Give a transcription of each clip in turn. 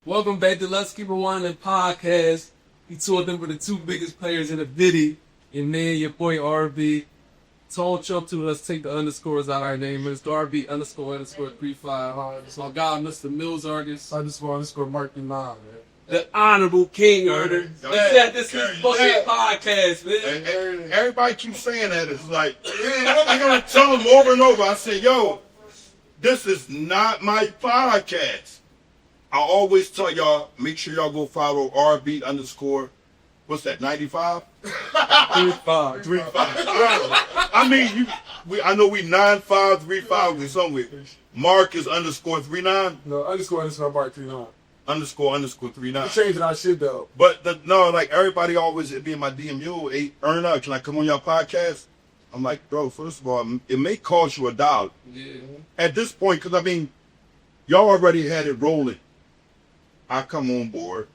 Welcome back to Let's Keep It Winding podcast. We toured them with the two biggest players in the video. Your man, your boy RB. Told Trump to let's take the underscores out of our name. Mr. RB __ 35. So I got Mr. Mills Argus. __ Mark 9, man. The Honorable King Earner. This is fucking podcast, man. And everybody keeps saying that. It's like, I'm going to tell them over and over. I say, yo, this is not my podcast. I always tell y'all, make sure y'all go follow RB _, what's that, 95? 35. I mean, I know we 9535 or somewhere. Mark is _39. No, __ Mark 39. __ 39. I'm changing our shit though. But like everybody always be in my DM, yo, hey, Erna, can I come on your podcast? I'm like, bro, first of all, it may cost you $1. Yeah. At this point, because I mean, y'all already had it rolling. I come on board,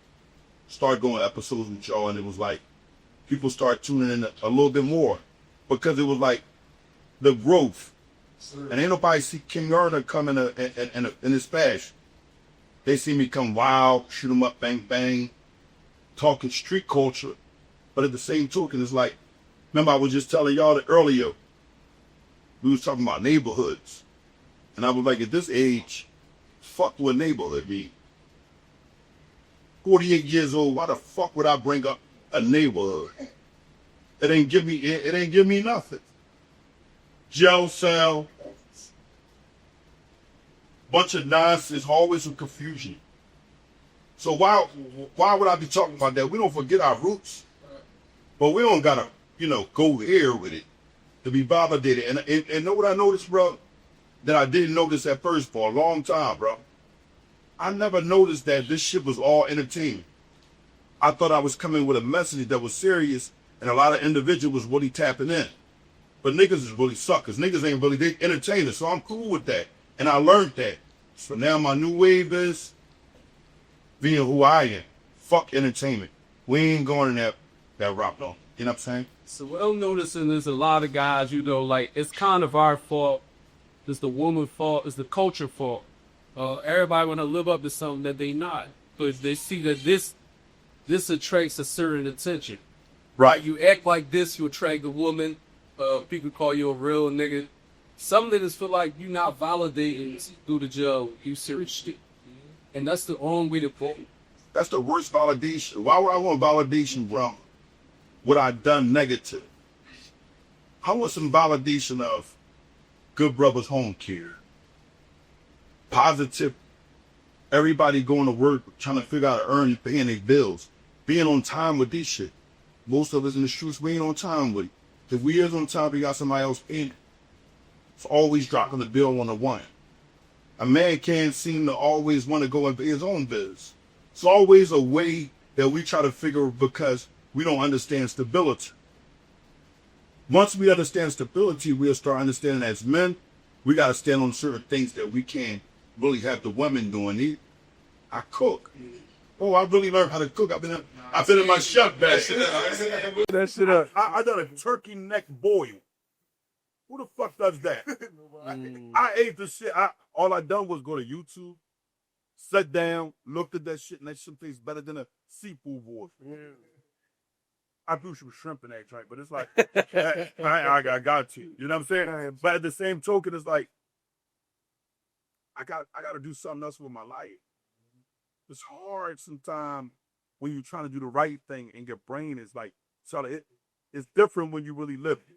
start going episodes with y'all, and it was like, people start tuning in a little bit more. Because it was like, the growth. And ain't nobody see King Erna come in his fashion. They see me come wild, shoot 'em up, bang, bang, talking street culture. But at the same token, it's like, remember I was just telling y'all that earlier, we was talking about neighborhoods. And I was like, at this age, fuck what neighborhood be. 48 years old, why the fuck would I bring up a neighborhood? It ain't give me nothing. Jail cell, bunch of nonsense, always some confusion. So why would I be talking about that? We don't forget our roots, but we don't gotta, go here with it to be validated. And know what I noticed, bro? That I didn't notice at first for a long time, bro. I never noticed that this shit was all entertainment. I thought I was coming with a message that was serious, and a lot of individuals really tapping in. But niggas is really suckers. Niggas ain't really, they entertainers, so I'm cool with that. And I learned that. So now my new wave is being who I am. Fuck entertainment. We ain't going in that route, though. You know what I'm saying? So what I'm noticing is a lot of guys, like, it's kind of our fault. It's the woman's fault. It's the culture fault. Everybody want to live up to something that they not. But they see that this attracts a certain attention. Right. You act like this, you attract a woman. People call you a real nigga. Some niggas feel like you not validating through the jail. You serious shit. And that's the wrong way to put it. That's the worst validation. Why would I want validation from what I done negative? I want some validation of good brothers home care. Positive. Everybody going to work, trying to figure out how to earn and paying their bills. Being on time with this shit. Most of us in the streets, we ain't on time with it. If we is on time, we got somebody else paying it. It's always dropping the bill on the one. A man can't seem to always want to go and pay his own bills. It's always a way that we try to figure because we don't understand stability. Once we understand stability, we'll start understanding as men, we got to stand on certain things that we can't really have the women doing. I cook. Oh, I really learned how to cook. I've been in my chef bag. That shit up. I done a turkey neck boil. Who the fuck does that? I ate the shit. All I done was go to YouTube, sat down, looked at that shit, and that shit tastes better than a seafood boil. I threw some shrimp in that joint, but it's like, I got to. You know what I'm saying? But at the same token, it's like, I got to do something else with my life. It's hard sometimes when you're trying to do the right thing and your brain is like, it's different when you really live it.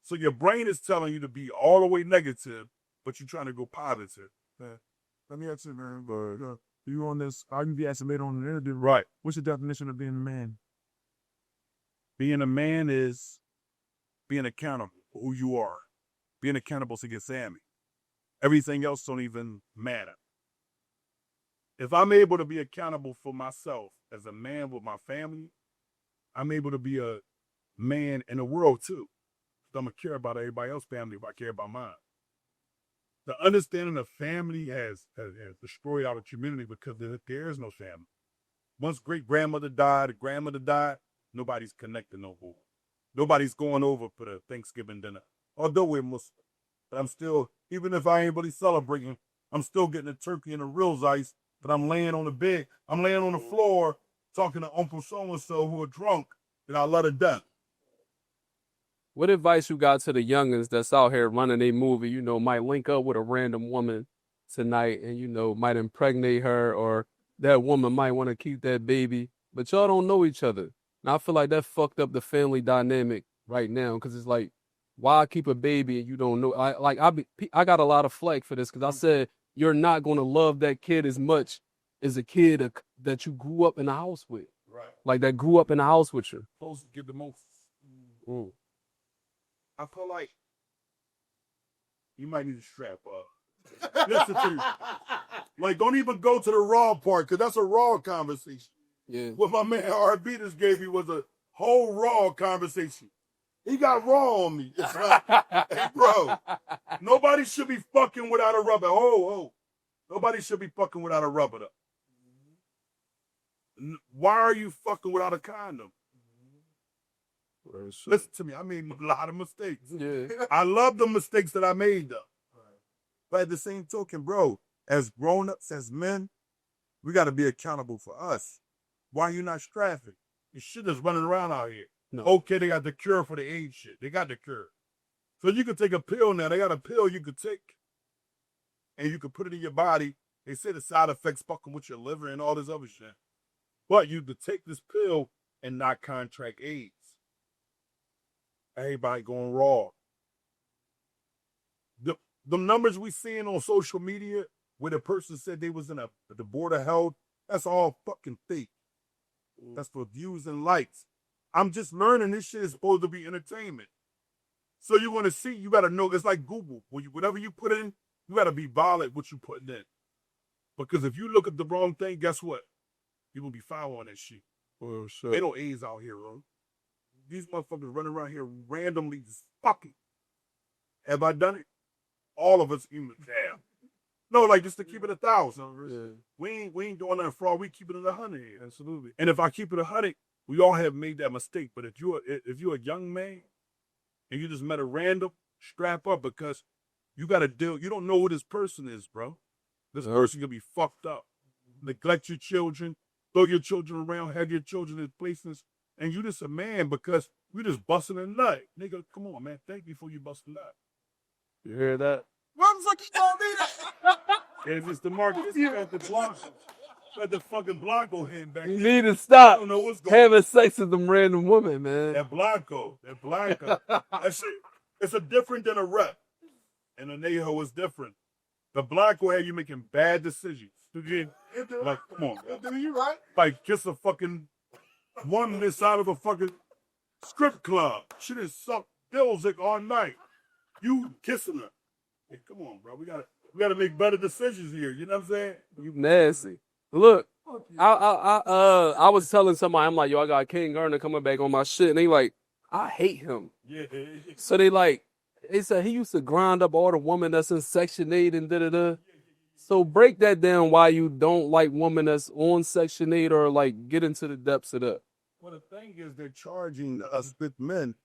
So your brain is telling you to be all the way negative, but you're trying to go positive. Let me ask you, man, but you on this, I can be asking later on in the interview. Right. What's the definition of being a man? Being a man is being accountable for who you are. Being accountable to get Sammy. Everything else don't even matter. If I'm able to be accountable for myself as a man with my family, I'm able to be a man in the world too. So I'm going to care about everybody else's family if I care about mine. The understanding of family has destroyed our community because there is no family. Once great-grandmother died, grandmother died, nobody's connected no more. Nobody's going over for the Thanksgiving dinner. Although we're Muslim. But I'm still, even if I ain't really celebrating, I'm still getting a turkey and a ribs ice but I'm laying on the bed. I'm laying on the floor talking to Uncle so-and-so who are drunk that I love to death. What advice you got to the youngins that's out here running a movie, might link up with a random woman tonight and, might impregnate her, or that woman might want to keep that baby, but y'all don't know each other. And I feel like that fucked up the family dynamic right now, because it's like, why keep a baby and you don't know? I got a lot of flack for this, because I said you're not going to love that kid as much as a kid that you grew up in the house with. Right. Like that grew up in the house with you. Supposed to give the most. Mm. I feel like you might need to strap up. Listen to me. Like, don't even go to the raw part, because that's a raw conversation. Yeah. What my man RB just gave me was a whole raw conversation. He got raw on me. It's like, hey, bro, nobody should be fucking without a rubber. Nobody should be fucking without a rubber. Why are you fucking without a condom? Listen to me. I made a lot of mistakes. Yeah. I love the mistakes that I made, though. But at the same token, bro, as grown-ups, as men, we got to be accountable for us. Why are you not strapping? Your shit is running around out here. No. Okay, they got the cure for the AIDS shit. They got the cure. So you can take a pill now. They got a pill you could take, and you can put it in your body. They say the side effects fucking with your liver and all this other shit. But you could take this pill and not contract AIDS. Everybody going raw. The numbers we seeing on social media where the person said they was in the Board of Health, that's all fucking fake. That's for views and likes. I'm just learning this shit is supposed to be entertainment. So you want to see, you got to know, it's like Google. Whatever you put in, you got to be valid what you putting in. Because if you look at the wrong thing, guess what? You will be following that shit. Oh, sure. They don't AIDS out here, bro. These motherfuckers running around here randomly just fucking. Have I done it? All of us human. Damn. No, like just to keep it 1,000. Yeah. We ain't doing nothing fraud. We keep it at 100. Absolutely. And if I keep it 100, we all have made that mistake. But if you're a young man and you just met a random, strap up, because you got to deal. You don't know who this person is, bro. This person could be fucked up. Neglect your children, throw your children around, have your children in places, and you just a man because we just busting a nut. Nigga, come on, man. Thank you for you busting a nut. You hear that? Motherfucker told me that. If it's the Marcus, you got the Blanco. Got the fucking Blanco hand back there. You need to stop I don't know what's going having sex with them random women, man. That Blanco. That shit, it's a different than a rep. And a Neho is different. The Blanco had you making bad decisions. Like, come on, man. You right? Like, kiss a fucking woman inside of a fucking strip club. She done sucked Dilzik all night. You kissing her. Hey, come on, bro. We gotta make better decisions here. You know what I'm saying? You nasty. Look, I was telling somebody, I'm like, yo, I got King Garner coming back on my shit, and they like, I hate him. Yeah. So they said he used to grind up all the women that's in Section 8 and da-da-da. So break that down why you don't like women that's on Section 8, or like get into the depths of that. Well, the thing is, they're charging us with men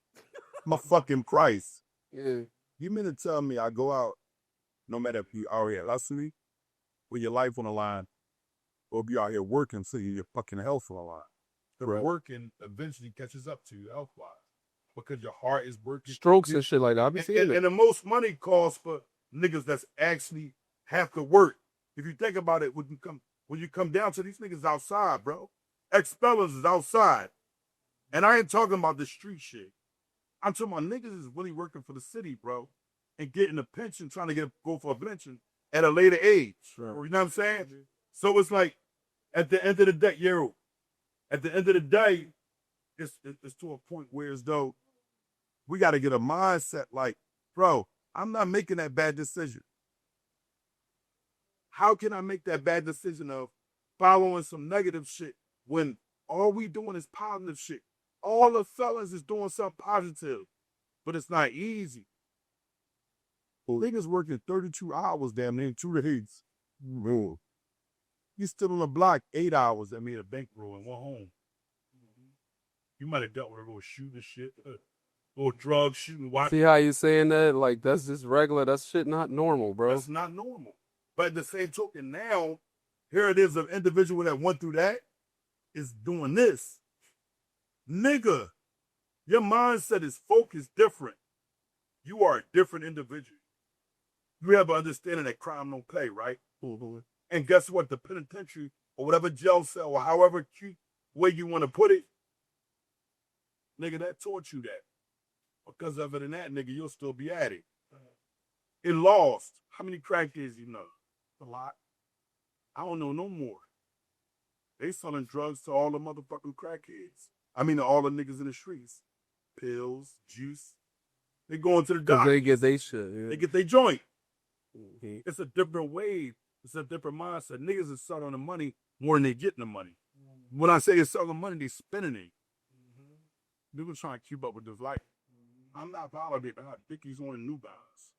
my fucking price. Yeah. You mean to tell me I go out, no matter if you out here hustling with your life on the line, or if you out here working so your fucking health on the line. The working eventually catches up to you health-wise because your heart is working. Strokes and shit like that. I be seeing it. And the most money costs for niggas that's actually have to work. If you think about it, when you come down to these niggas outside, bro, ex-fellas is outside. And I ain't talking about the street shit. I'm talking about niggas is really working for the city, bro, and getting a pension, trying to go for a pension at a later age. Sure. You know what I'm saying? Mm-hmm. So it's like, at the end of the day, it's to a point where as though we got to get a mindset like, bro, I'm not making that bad decision. How can I make that bad decision of following some negative shit when all we doing is positive shit? All the fellas is doing something positive, but it's not easy. Niggas working 32 hours damn near 2 days. You still on the block 8 hours that made a bankroll and went home. You might have dealt with a little shooting shit, little drug shooting. See how you saying that? Like, that's just regular. That's shit not normal, bro. That's not normal. But at the same token, now Here it is, an individual that went through that is doing this. Nigga, your mindset is focused different. You are a different individual. You have an understanding that crime don't pay, right? Mm-hmm. And guess what? The penitentiary or whatever jail cell or however cute way you want to put it, nigga, that taught you that. Because other than that, nigga, you'll still be at it. It lost. How many crackheads you know? A lot. I don't know no more. They selling drugs to all the motherfucking crackheads. I mean, to all the niggas in the streets. Pills, juice. They going to the doctor. Because they get they shit. Yeah. They get their joint. Mm-hmm. It's a different wave. It's a different mindset. Niggas is selling the money more than they getting the money. Mm-hmm. When I say they're selling money, they spending it. Mm-hmm. Niggas trying to keep up with this life. Mm-hmm. I'm not validated. I got Dickies on New Balance.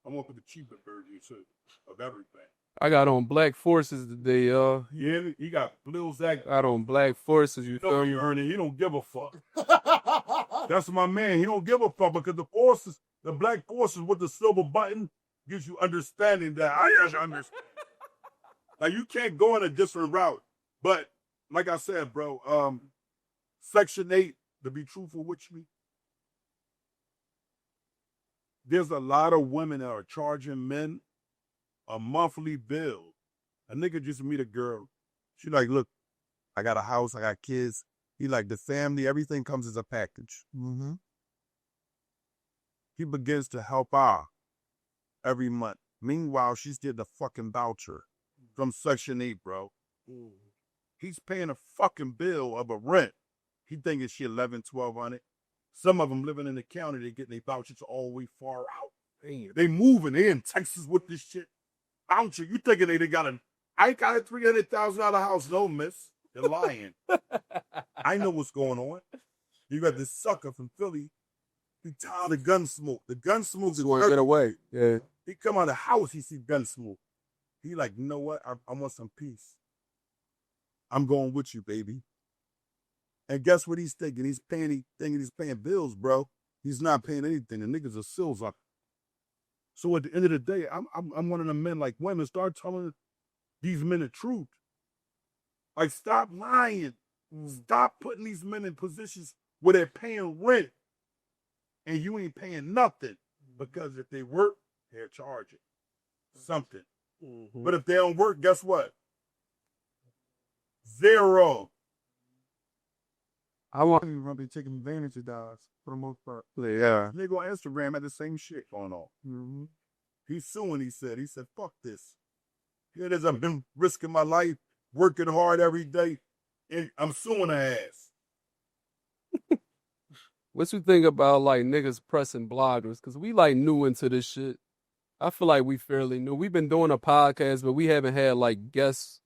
I'm up with the cheaper version too, of everything. I got on Black Forces today, y'all. Yeah, he got Lil Zach. I got on Black Forces, you know you earning. He don't give a fuck. That's my man. He don't give a fuck because the forces, the Black Forces with the silver button, gives you understanding that I understand. Like you can't go in a different route. But like I said, bro, Section 8, to be truthful with you, there's a lot of women that are charging men a monthly bill. A nigga just meet a girl. She like, look, I got a house, I got kids. He like, the family, everything comes as a package. Mm-hmm. He begins to help her every month. Meanwhile, she's getting a fucking voucher from Section 8, bro. Mm. He's paying a fucking bill of a rent. He thinking she $1,100, $1,200. Some of them living in the county, they getting their vouchers all the way far out. Damn. They moving. They in Texas with this shit. Voucher. You thinking they got I ain't got a $300,000 house. No, miss. They're lying. I know what's going on. You got this sucker from Philly. He tired of gun smoke. The gun smoke is going to get away. Yeah. He come out of the house, he see gun smoke. He like, you know what? I want some peace. I'm going with you, baby. And guess what he's thinking? He's paying bills, bro. He's not paying anything. The niggas are sills up. So at the end of the day, I'm one of the men like women. Start telling these men the truth. Like, stop lying. Stop putting these men in positions where they're paying rent and you ain't paying nothing. Because if they work, they're charging something. Mm-hmm. But if they don't work, guess what? Zero. I want to be taking advantage of guys for the most part. Yeah. They go on Instagram, had the same shit going on. Mm-hmm. He's suing, he said, fuck this. Here it is, I've been risking my life, working hard every day, and I'm suing her ass. What you think about, like, niggas pressing bloggers? Because we, like, new into this shit. I feel like we fairly new. We've been doing a podcast, but we haven't had, like, guests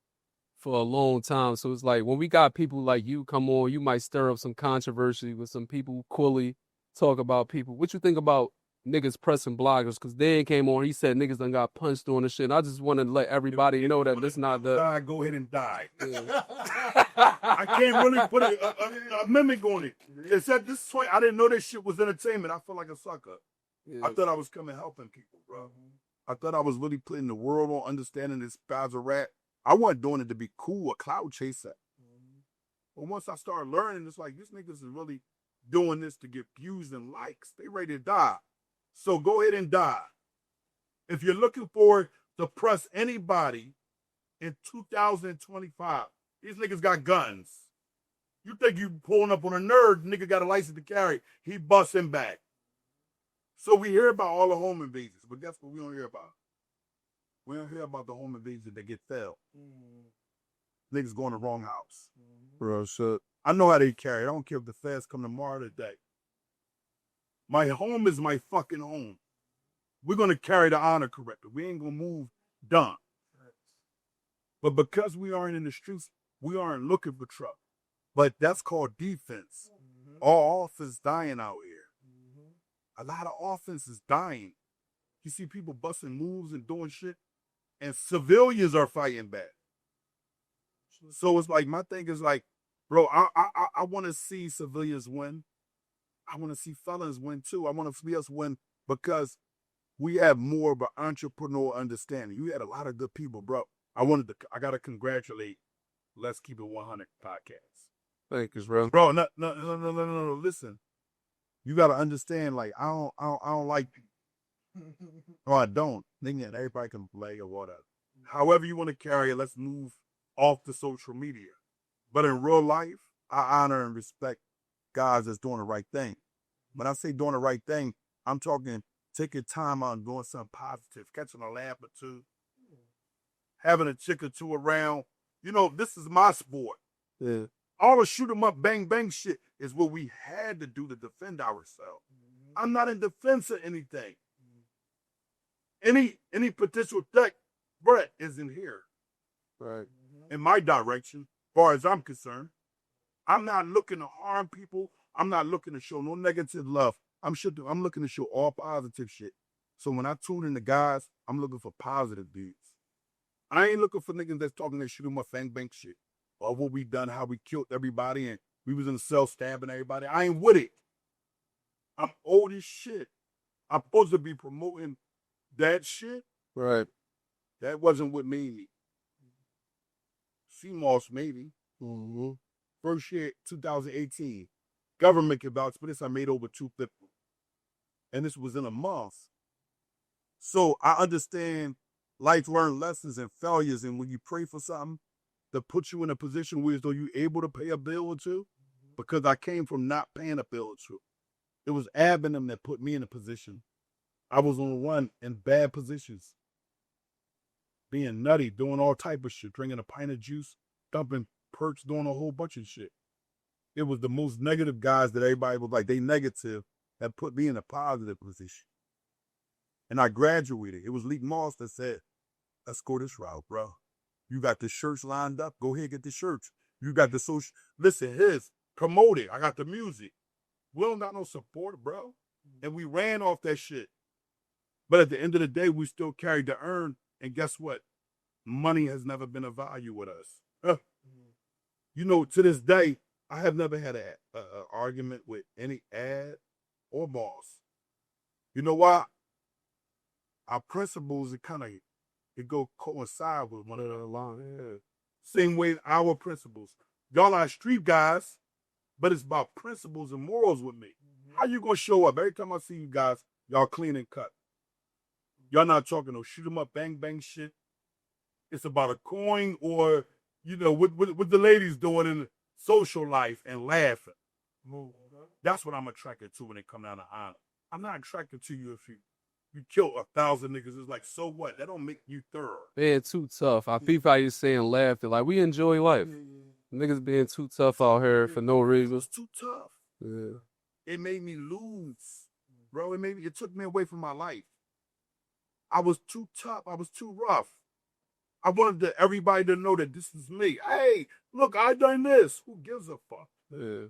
for a long time. So it's like, when we got people like you come on, you might stir up some controversy with some people coolly talk about people. What you think about niggas pressing bloggers? Because Dan came on, he said niggas done got punched on the shit. And I just want to let everybody know that this not the... Die, go ahead and die. Yeah. I can't really put a mimic on it. It's at this point, I didn't know this shit was entertainment. I feel like a sucker. Yeah. I thought I was coming helping people, bro. I thought I was really putting the world on understanding this guy's a rat. I wasn't doing it to be cool, a cloud chaser. Mm-hmm. But once I started learning, it's like, these niggas is really doing this to get views and likes. They ready to die. So go ahead and die. If you're looking for to press anybody in 2025, these niggas got guns. You think you pulling up on a nerd, nigga got a license to carry, he busting back. So we hear about all the home invasions, but guess what we don't hear about? We don't hear about the home invasions that get felled. Niggas going to the wrong house. Bro, shit. I know how they carry. I don't care if the feds come tomorrow or today. My home is my fucking home. We're going to carry the honor correctly. We ain't going to move dumb. But because we aren't in the streets, we aren't looking for trouble. But that's called defense. Mm-hmm. All offense dying out here. Mm-hmm. A lot of offense is dying. You see people busting moves and doing shit, and civilians are fighting back. So it's like, my thing is like, bro, I want to see civilians win. I want to see felons win too. I want to see us win because we have more of an entrepreneurial understanding. You had a lot of good people, bro. I gotta congratulate Let's Keep It 100 podcast. Thank you, bro. Bro, no. Listen, you gotta understand. Like, I don't like. No, I don't. Thinking that everybody can play or whatever. However you want to carry it, let's move off the social media. But in real life, I honor and respect guys that's doing the right thing. When I say doing the right thing, I'm talking taking time out and doing something positive, catching a laugh or two, having a chick or two around. You know, this is my sport. Yeah. All the shoot 'em up, bang, bang shit is what we had to do to defend ourselves. I'm not in defense of anything. Any potential threat isn't here. Right. In my direction, as far as I'm concerned. I'm not looking to harm people. I'm not looking to show no negative love. I'm looking to show all positive shit. So when I tune in to guys, I'm looking for positive dudes. I ain't looking for niggas that's talking that shoot 'em up, bang, bang shit. Or what we done, how we killed everybody and we was in the cell stabbing everybody. I ain't with it. I'm old as shit. I'm supposed to be promoting that shit. Right. That wasn't what made me. CMOS maybe. Mm-hmm. First year, 2018. Government can vouch for this. I made over 250. And this was in a month. So I understand life learned lessons and failures. And when you pray for something to put you in a position where though you're able to pay a bill or two, because I came from not paying a bill or two. It was Ab and them that put me in a position. I was on the run in bad positions. Being nutty, doing all type of shit, drinking a pint of juice, dumping perks, doing a whole bunch of shit. It was the most negative guys that everybody was like, they negative, that put me in a positive position. And I graduated. It was Leek Moss that said, let's go this route, bro. You got the shirts lined up. Go ahead, get the shirts. You got the social. Listen, promote it. I got the music. We don't got no support, bro. And we ran off that shit. But at the end of the day, we still carried the earn. And guess what? Money has never been a value with us. You know, to this day, I have never had an argument with any ad or boss. You know why? Our principles, it go coincide with one another line. Yeah. Same way our principles. Y'all are street guys, but it's about principles and morals with me. How you gonna show up? Every time I see you guys, y'all clean and cut. Y'all not talking no shoot 'em up, bang, bang shit. It's about a coin or, you know, what the ladies doing in social life and laughing. That's what I'm attracted to when it come down to honor. I'm not attracted to you if you kill 1,000 niggas. It's like, so what? That don't make you thorough. Being too tough. I feel like you saying laughter. Like, we enjoy life. Niggas being too tough out here for no It reason. was too tough. Yeah. It made me lose, bro. It took me away from my life. I was too tough. I was too rough. I wanted everybody to know that this is me. Hey, look, I done this. Who gives a fuck? Yeah.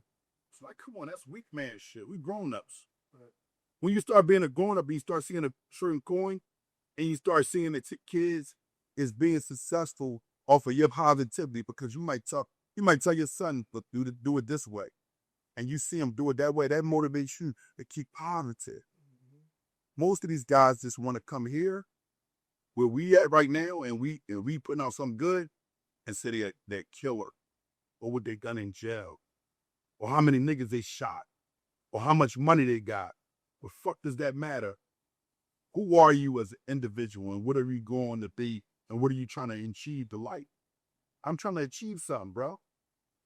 It's like, come on, that's weak man shit. We grown-ups. Right. When you start being a grown-up and you start seeing a certain coin and you start seeing that kids is being successful off of your positivity, because you might tell your son, look, do it this way. And you see him do it that way, that motivates you to keep positive. Most of these guys just want to come here where we at right now and we putting out something good and say they're killer or what they done in jail or how many niggas they shot or how much money they got. What fuck does that matter? Who are you as an individual and what are you going to be and what are you trying to achieve to life? I'm trying to achieve something, bro.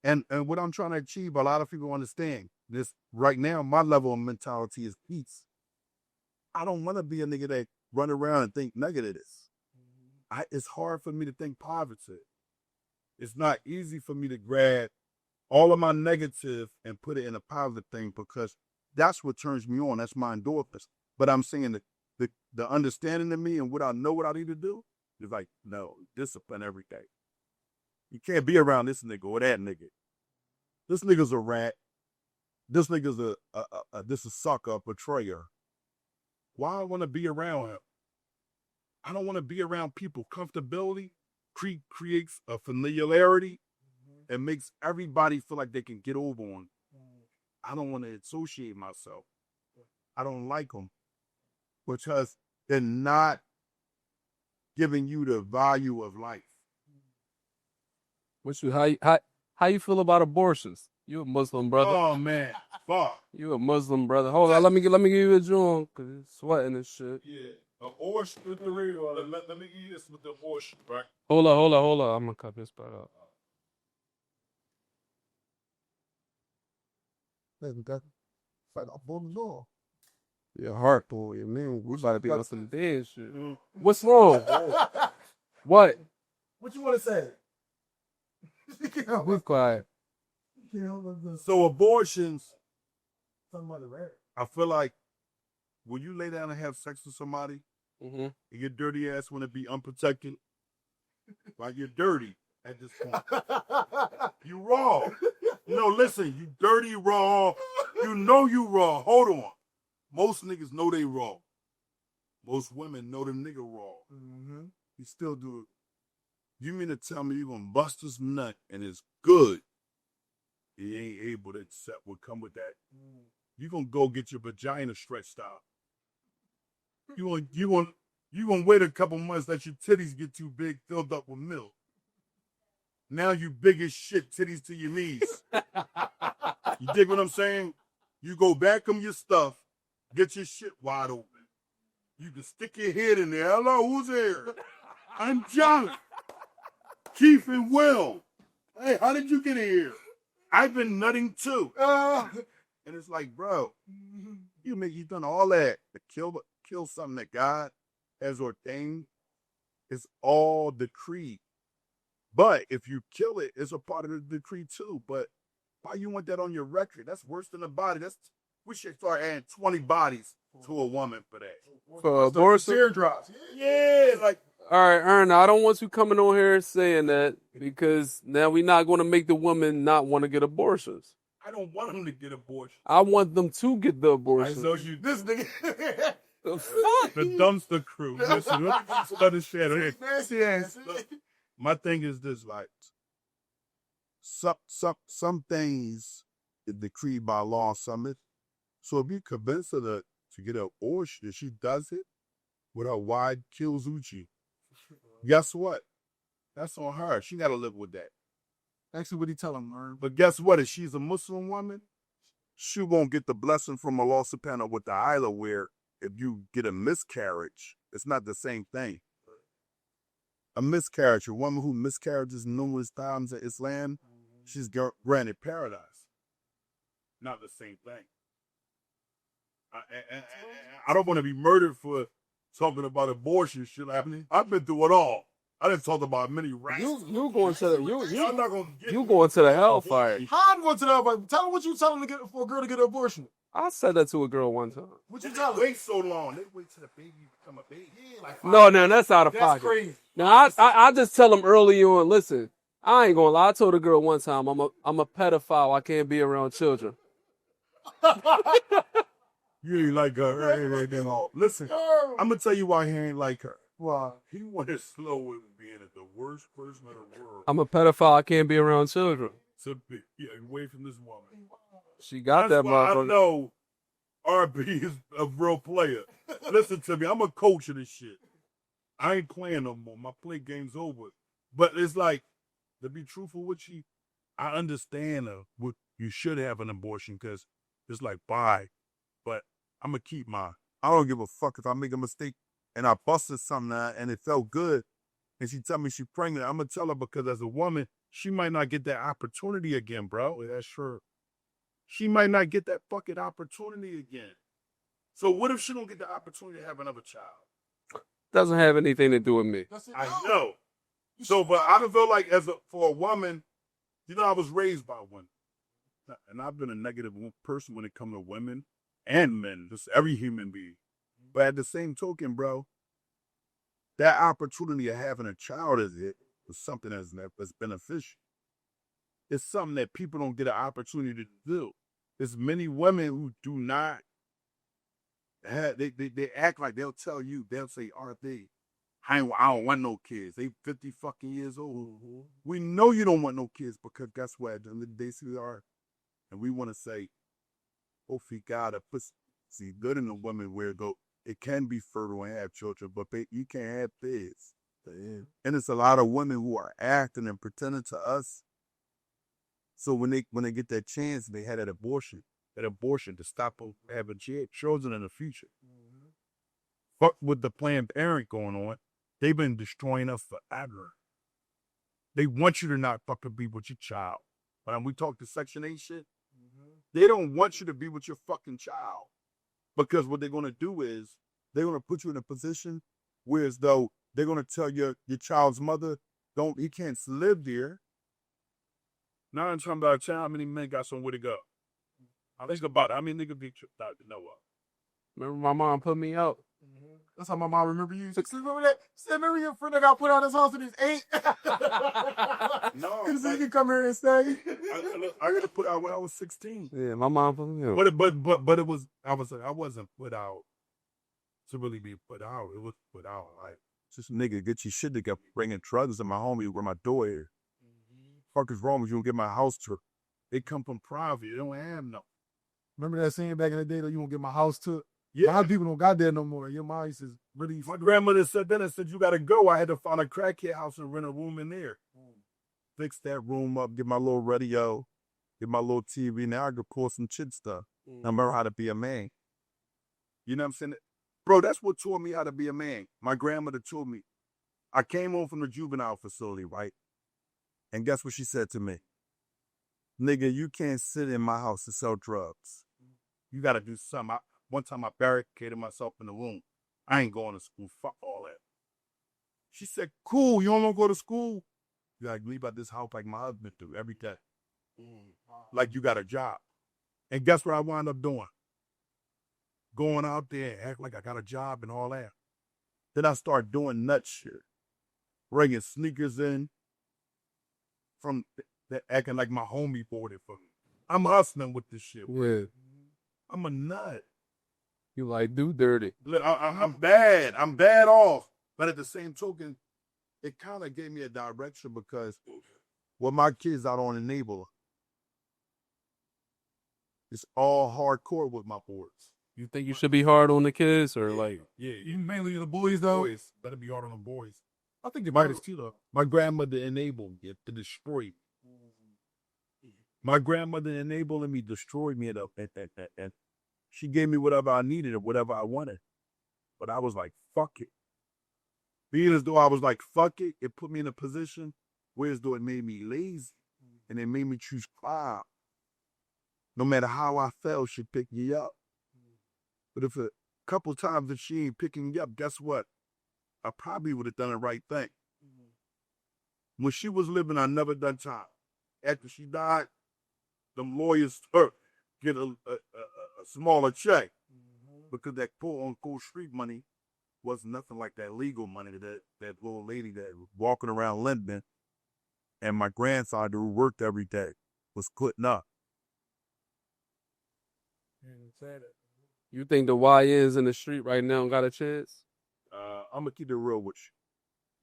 And what I'm trying to achieve, a lot of people understand this right now. My level of mentality is peace. I don't want to be a nigga that run around and think negative. It's hard for me to think positive. It's not easy for me to grab all of my negative and put it in a positive thing because that's what turns me on. That's my endorphins. But I'm saying the understanding of me and what I know what I need to do is like, no, discipline every day. You can't be around this nigga or that nigga. This nigga's a rat. This nigga's a sucker, a betrayer. Why I want to be around him? I don't want to be around people. Comfortability creates a familiarity and makes everybody feel like they can get over on. I don't want to associate myself. I don't like them because they're not giving you the value of life. What you how you feel about abortions? You a Muslim brother? Oh man, fuck. You a Muslim brother? Hold on, let me give you a joint because it's sweating and shit. Yeah, abortion with the radio. Let me give you this with the abortion, right? Hold on. I'm gonna cut this part out. Like up on the door. Your heart, boy, man. We about to be on some dead shit. What's wrong? What? What you want to say? Be quiet. So abortions, I feel like when you lay down and have sex with somebody, Mm-hmm. and your dirty ass want to be unprotected, like you're dirty at this point. You raw. No, listen, you dirty raw. You know you raw. Hold on. Most niggas know they raw. Most women know them nigga raw. Mm-hmm. You still do it. You mean to tell me you gonna bust this nut and it's good? He ain't able to accept what come with that. You gonna go get your vagina stretched out. You gonna wait a couple months that your titties get too big, filled up with milk. Now you big as shit, titties to your knees. You dig what I'm saying? You go back on your stuff, get your shit wide open. You can stick your head in there. Hello, who's there? I'm John. Keith and Will. Hey, how did you get in here? I've been nutting too. And it's like, bro, you done all that to kill something that God has ordained. It's all decreed. But if you kill it, it's a part of the decree too. But why you want that on your record? That's worse than a body. We should start adding 20 bodies to a woman for that. For abortion? Teardrops. Yeah, like All right, Aaron, I don't want you coming on here saying that because now we're not going to make the women not want to get abortions. I don't want them to get abortion. I want them to get the I abortion. know you this nigga. The fuck? The dumpster crew. Listen, let us share it. Nasty ass. Look, my thing is this, like some things is decreed by law, some it. So if you convince her to get an abortion, if she does it with her wide kills Uchi, guess what? That's on her. She got to live with that. Actually, what he tell him, Ern? But guess what? If she's a Muslim woman, she won't get the blessing from Allah subhanahu wa ta'ala where if you get a miscarriage, it's not the same thing. A miscarriage, a woman who miscarriages numerous times in Islam, she's granted paradise. Not the same thing. I don't want to be murdered for talking about abortion shit happening. I've been through it all. I done talked about many rats. You going to the Y'all not gonna get you me. going to the hellfire. How I'm going to the tell him what you telling for a girl to get an abortion. I said that to a girl one time. What you They telling? wait so long. They wait till the baby become a baby. Yeah, like No, that's out of that's pocket. crazy. Now I just tell them early on. Listen, I ain't gonna lie. I told a girl one time I'm a pedophile. I can't be around children. You ain't like her. Listen, I'm gonna tell you why he ain't like her. Wow. He wanted slow with being the worst person in the world. I'm a pedophile. I can't be around children. To be away from this woman. She got That's that why I motherfucker. know RB is a real player. Listen to me, I'm a coach of this shit. I ain't playing no more. My play game's over. But it's like, to be truthful with you, I understand what you should have an abortion because it's like, bye. But I'm going to keep mine. I don't give a fuck if I make a mistake and I busted something out and it felt good and she tell me she's pregnant. I'm going to tell her because as a woman, she might not get that opportunity again, bro. That's true. She might not get that fucking opportunity again. So what if she don't get the opportunity to have another child? Doesn't have anything to do with me. I know. So, but I don't feel like for a woman, I was raised by one. And I've been a negative person when it comes to women and men, just every human being. But at the same token, bro, that opportunity of having a child is something that's beneficial. It's something that people don't get an opportunity to do. There's many women who do not have, they act like they'll say, RP, I don't want no kids. They 50 fucking years old. Mm-hmm. We know you don't want no kids because guess what? At the end of the day, we are. And we want to say, hopefully God pussy good in a woman where it can be fertile and have children, but you can't have kids. And it's a lot of women who are acting and pretending to us. So when they get that chance, they had that abortion to stop them having children in the future. Fuck with the Planned Parenthood going on. They've been destroying us forever. They want you to not fucking be with your child. But when we talk to Section 8 shit, they don't want you to be with your fucking child. Because what they're going to do is they're going to put you in a position where as though they're going to tell your child's mother, he can't live there. 9 times out of 10, how many men got somewhere to go? I think about it. How many niggas be tripped out to know what? Remember my mom put me out? That's how my mom remember you. See, remember that? See, remember your friend that got put out of his house when he was 8? No. Because he can come here and stay. I got to put out when I was 16. Yeah, my mom put me out. But it was, I wasn't put out to really be put out. It was put out like, just nigga, get your shit together, bringing drugs to my homie where my door is. Fuck is wrong with you? Don't get my house took. They come from private. They don't have no. Remember that scene back in the day that you won't get my house took? Yeah. A lot of people don't got there no more. Your mom used to really. My grandmother said then, and said, you got to go. I had to find a crackhead house and rent a room in there. Fix that room up, get my little radio, get my little TV. Now I could pour some shit stuff. I remember how to be a man. You know what I'm saying? Bro, that's what taught me how to be a man. My grandmother told me. I came home from the juvenile facility, right? And guess what she said to me? Nigga, you can't sit in my house and sell drugs. You got to do something. One time I barricaded myself in the room. I ain't going to school. Fuck all that. She said, cool, you don't want to go to school? You got to leave out this house like my husband do every day. Like you got a job. And guess what I wound up doing? Going out there and act like I got a job and all that. Then I start doing nut shit. Bringing sneakers in. From that acting like my homie bought it for me. I'm hustling with this shit. Yeah. I'm a nut. You like do dirty. Look, I'm bad. I'm bad off. But at the same token, it kind of gave me a direction because my kids out on enabler. It's all hardcore with my boys. You think you should be hard on the kids or like? Yeah, You mainly the boys, though. boys. Better be hard on the boys. I think they might have too, though. My grandmother enabled me to destroy me. My grandmother enabling me, destroyed me, and she gave me whatever I needed or whatever I wanted. But I was like, fuck it. Being as though I was like, fuck it, it put me in a position where as though it made me lazy. And it made me choose crime. No matter how I felt, she'd pick me up. But if a couple times if she ain't picking me up, guess what? I probably would have done the right thing. When she was living, I never done time. After she died, them lawyers get a smaller check because that quote-unquote street money was nothing like that legal money that little lady that was walking around limping and my grandfather who worked every day was putting up. You think the YNs in the street right now got a chance? I'm going to keep it real with you.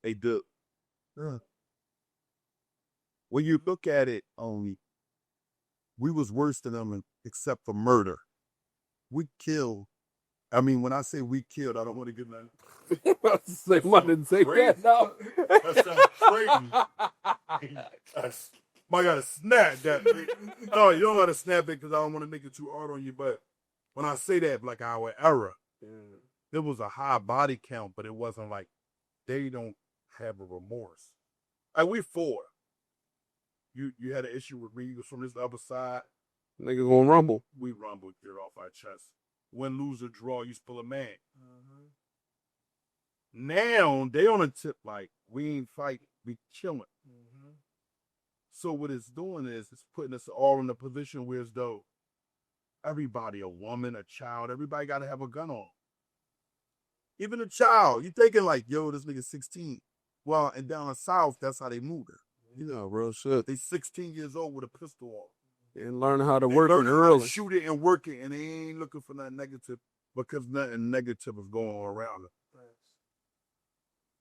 They do. When you look at it only, we was worse than them except for murder. We killed. I mean, when I say we killed, I don't want to give nothing. I didn't say that. No. That sounds crazy. I gotta snap that. No, you don't gotta snap it because I don't want to make it too hard on you. But when I say that, like our era, there was a high body count, but it wasn't like they don't have a remorse. Like we four. You had an issue with me. You was from this other side. Nigga gonna rumble. We rumbled, get off our chest. Win, lose, or draw, you spill a man. Now they on a tip like we ain't fighting, we chilling. So what it's doing is it's putting us all in a position where as though everybody, a woman, a child, everybody got to have a gun on. Even a child, you thinking like, yo, this nigga 16. Well, and down the south, that's how they move it. You know, real shit. They 16 years old with a pistol on. And learn how to work it How early. to shoot it and work it, and they ain't looking for nothing negative because nothing negative is going on around them.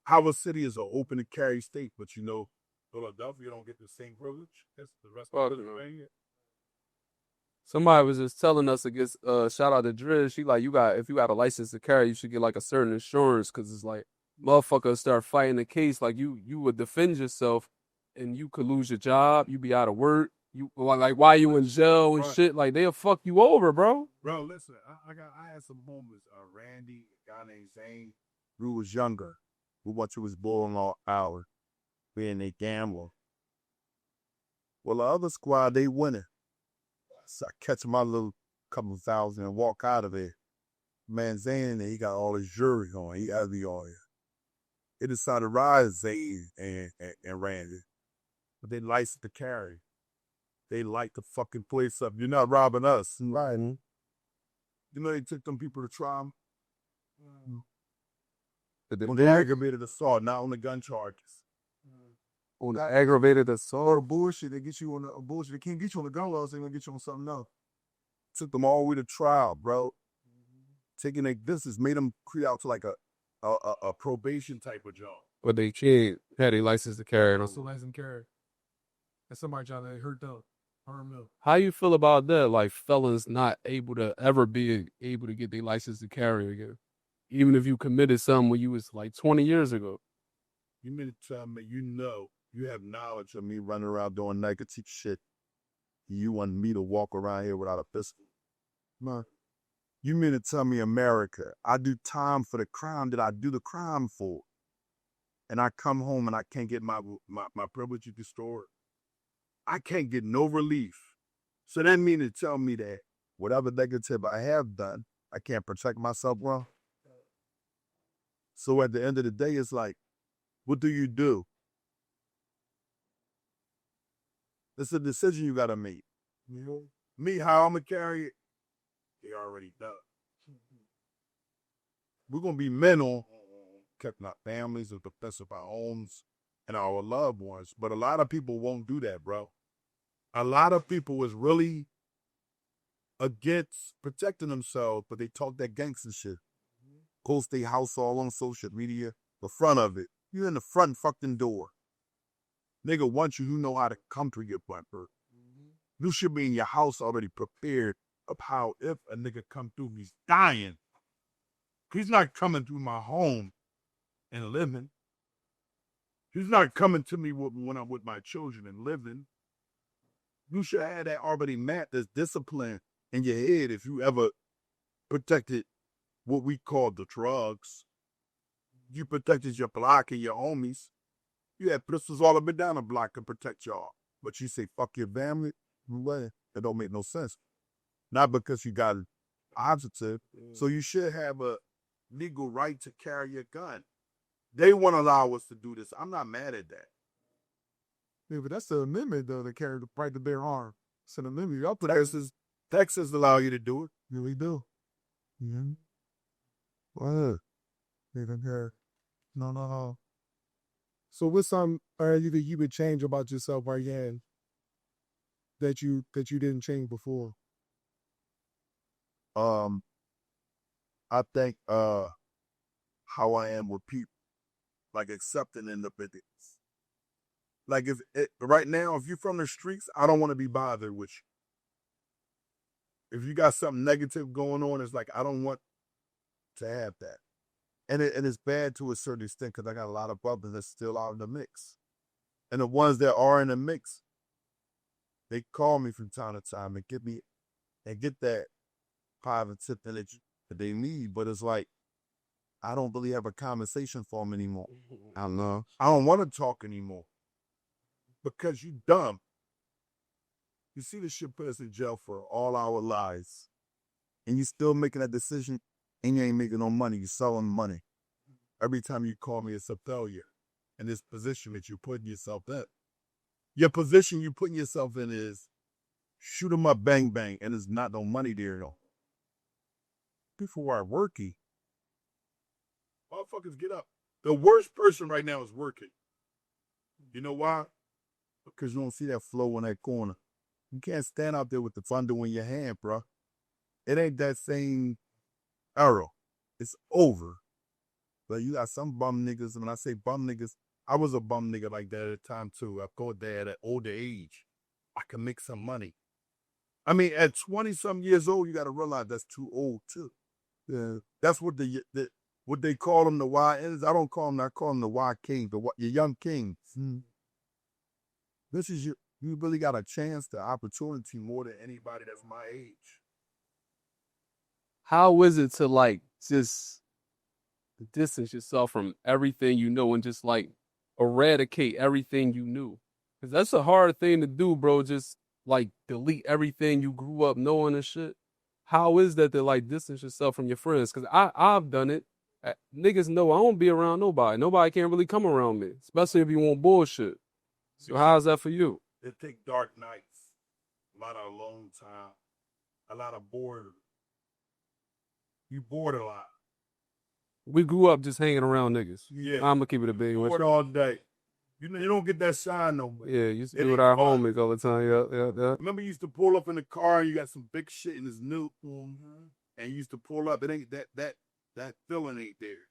Howard City is an open and carry state, but you know, Philadelphia don't get the same privilege as the rest of Pennsylvania. Somebody was just telling us against shout out to Driz. She like, if you got a license to carry, you should get like a certain insurance because it's like motherfuckers start fighting the case, like you would defend yourself, and you could lose your job, you be out of work, you like why you in jail and Right. shit, like they'll fuck you over, bro. Bro, listen, I had some moments. Randy, a guy named Zane, who was younger, who went to his bowling all hour, being a gambler. Well, the other squad, they winning. So I catch my little couple of thousand and walk out of there. Man, Zane, he got all his jewelry on. He got to be on here. They decided to ride Zane and Randy. But they licensed to carry. They light the fucking place up. You're not robbing us. Right. You know they took them people to trial? On the aggravated assault, not on the gun charges. On the aggravated assault. Or bullshit. They get you on the bullshit. They can't get you on the gun laws. They're gonna get you on something else. Took them all the way to trial, bro. Taking their business, made them create out to like a probation type of job. But they can't have a license to carry. That's the license carry. And somebody trying to hurt them. Harm them. How you feel about that? Like felons not able to ever be able to get their license to carry again, even if you committed something when you was like 20 years ago. You mean to tell me you have knowledge of me running around doing negative shit? You want me to walk around here without a pistol? Man, you mean to tell me, America, I do time for the crime that I do the crime for, and I come home and I can't get my privilege restored? I can't get no relief. So that mean to tell me that whatever negative I have done, I can't protect myself well? So at the end of the day, it's like, what do? It's a decision you gotta make. You know? Me, how I'm gonna carry it, they already done. We're gonna be men on protecting our families, the defense of our homes, and our loved ones. But a lot of people won't do that, bro. A lot of people is really against protecting themselves, but they talk that gangster shit. Post their house all on social media, the front of it. You in the front fucking door. Nigga wants you who know how to come through your bumper. You should be in your house already prepared of how if a nigga come through, he's dying. He's not coming through my home and living. He's not coming to me when I'm with my children and living. You should have that already mapped as discipline in your head if you ever protected what we call the drugs. You protected your block and your homies. You had pistols all up and down the block to protect y'all. But you say, fuck your family? Well, that don't make no sense. Not because you got positive. So you should have a legal right to carry a gun. They won't allow us to do this. I'm not mad at that. Yeah, but that's the amendment, though, to carry the right to bear arms. It's an amendment. Y'all put Texas allow you to do it. Yeah, we do. Yeah. What? They don't care. No. So what's something you think you would change about yourself right now that you didn't change before? I think how I am with people, like accepting independence. Like right now, if you're from the streets, I don't want to be bothered with you. If you got something negative going on, it's like I don't want to have that. And it's bad to a certain extent because I got a lot of brothers that's still out in the mix. And the ones that are in the mix, they call me from time to time and get that positive that they need. But it's like, I don't really have a conversation for them anymore. I don't know. I don't want to talk anymore because you dumb. You see this shit put us in jail for all our lives. And you still making that decision and you ain't making no money. You're selling money. Every time you call me, it's a failure. And this position that you're putting yourself in. Your position you're putting yourself in is shoot 'em up, bang, bang, and there's not no money there, though. People are working. Motherfuckers get up. The worst person right now is working. You know why? Because you don't see that flow in that corner. You can't stand out there with the thunder in your hand, bro. It ain't that same arrow. It's over. But you got some bum niggas, and when I say bum niggas, I was a bum nigga like that at the time too. I thought that at an older age, I could make some money. I mean, at 20-some years old, you got to realize that's too old too. Yeah. That's what what they call them, the YNs. I don't call them. I call them the Y Kings, your young kings. This is you really got a chance, the opportunity more than anybody that's my age. How is it to like just distance yourself from everything you know and just like eradicate everything you knew? Because that's a hard thing to do, bro. Just like delete everything you grew up knowing and shit. How is that to like distance yourself from your friends? Because I've done it. Niggas know I don't be around nobody. Nobody can't really come around me, especially if you want bullshit. So how's that for you? It take dark nights, a lot of alone time, a lot of boredom. You bored a lot. We grew up just hanging around niggas. Yeah. I'm gonna keep it a big one. Bored all day. You don't get that shine no more. Yeah, used to It be with ain't our fun. homies all the time. Yeah. Remember, you used to pull up in the car and you got some big shit in his new, and you used to pull up. It ain't that feeling ain't there.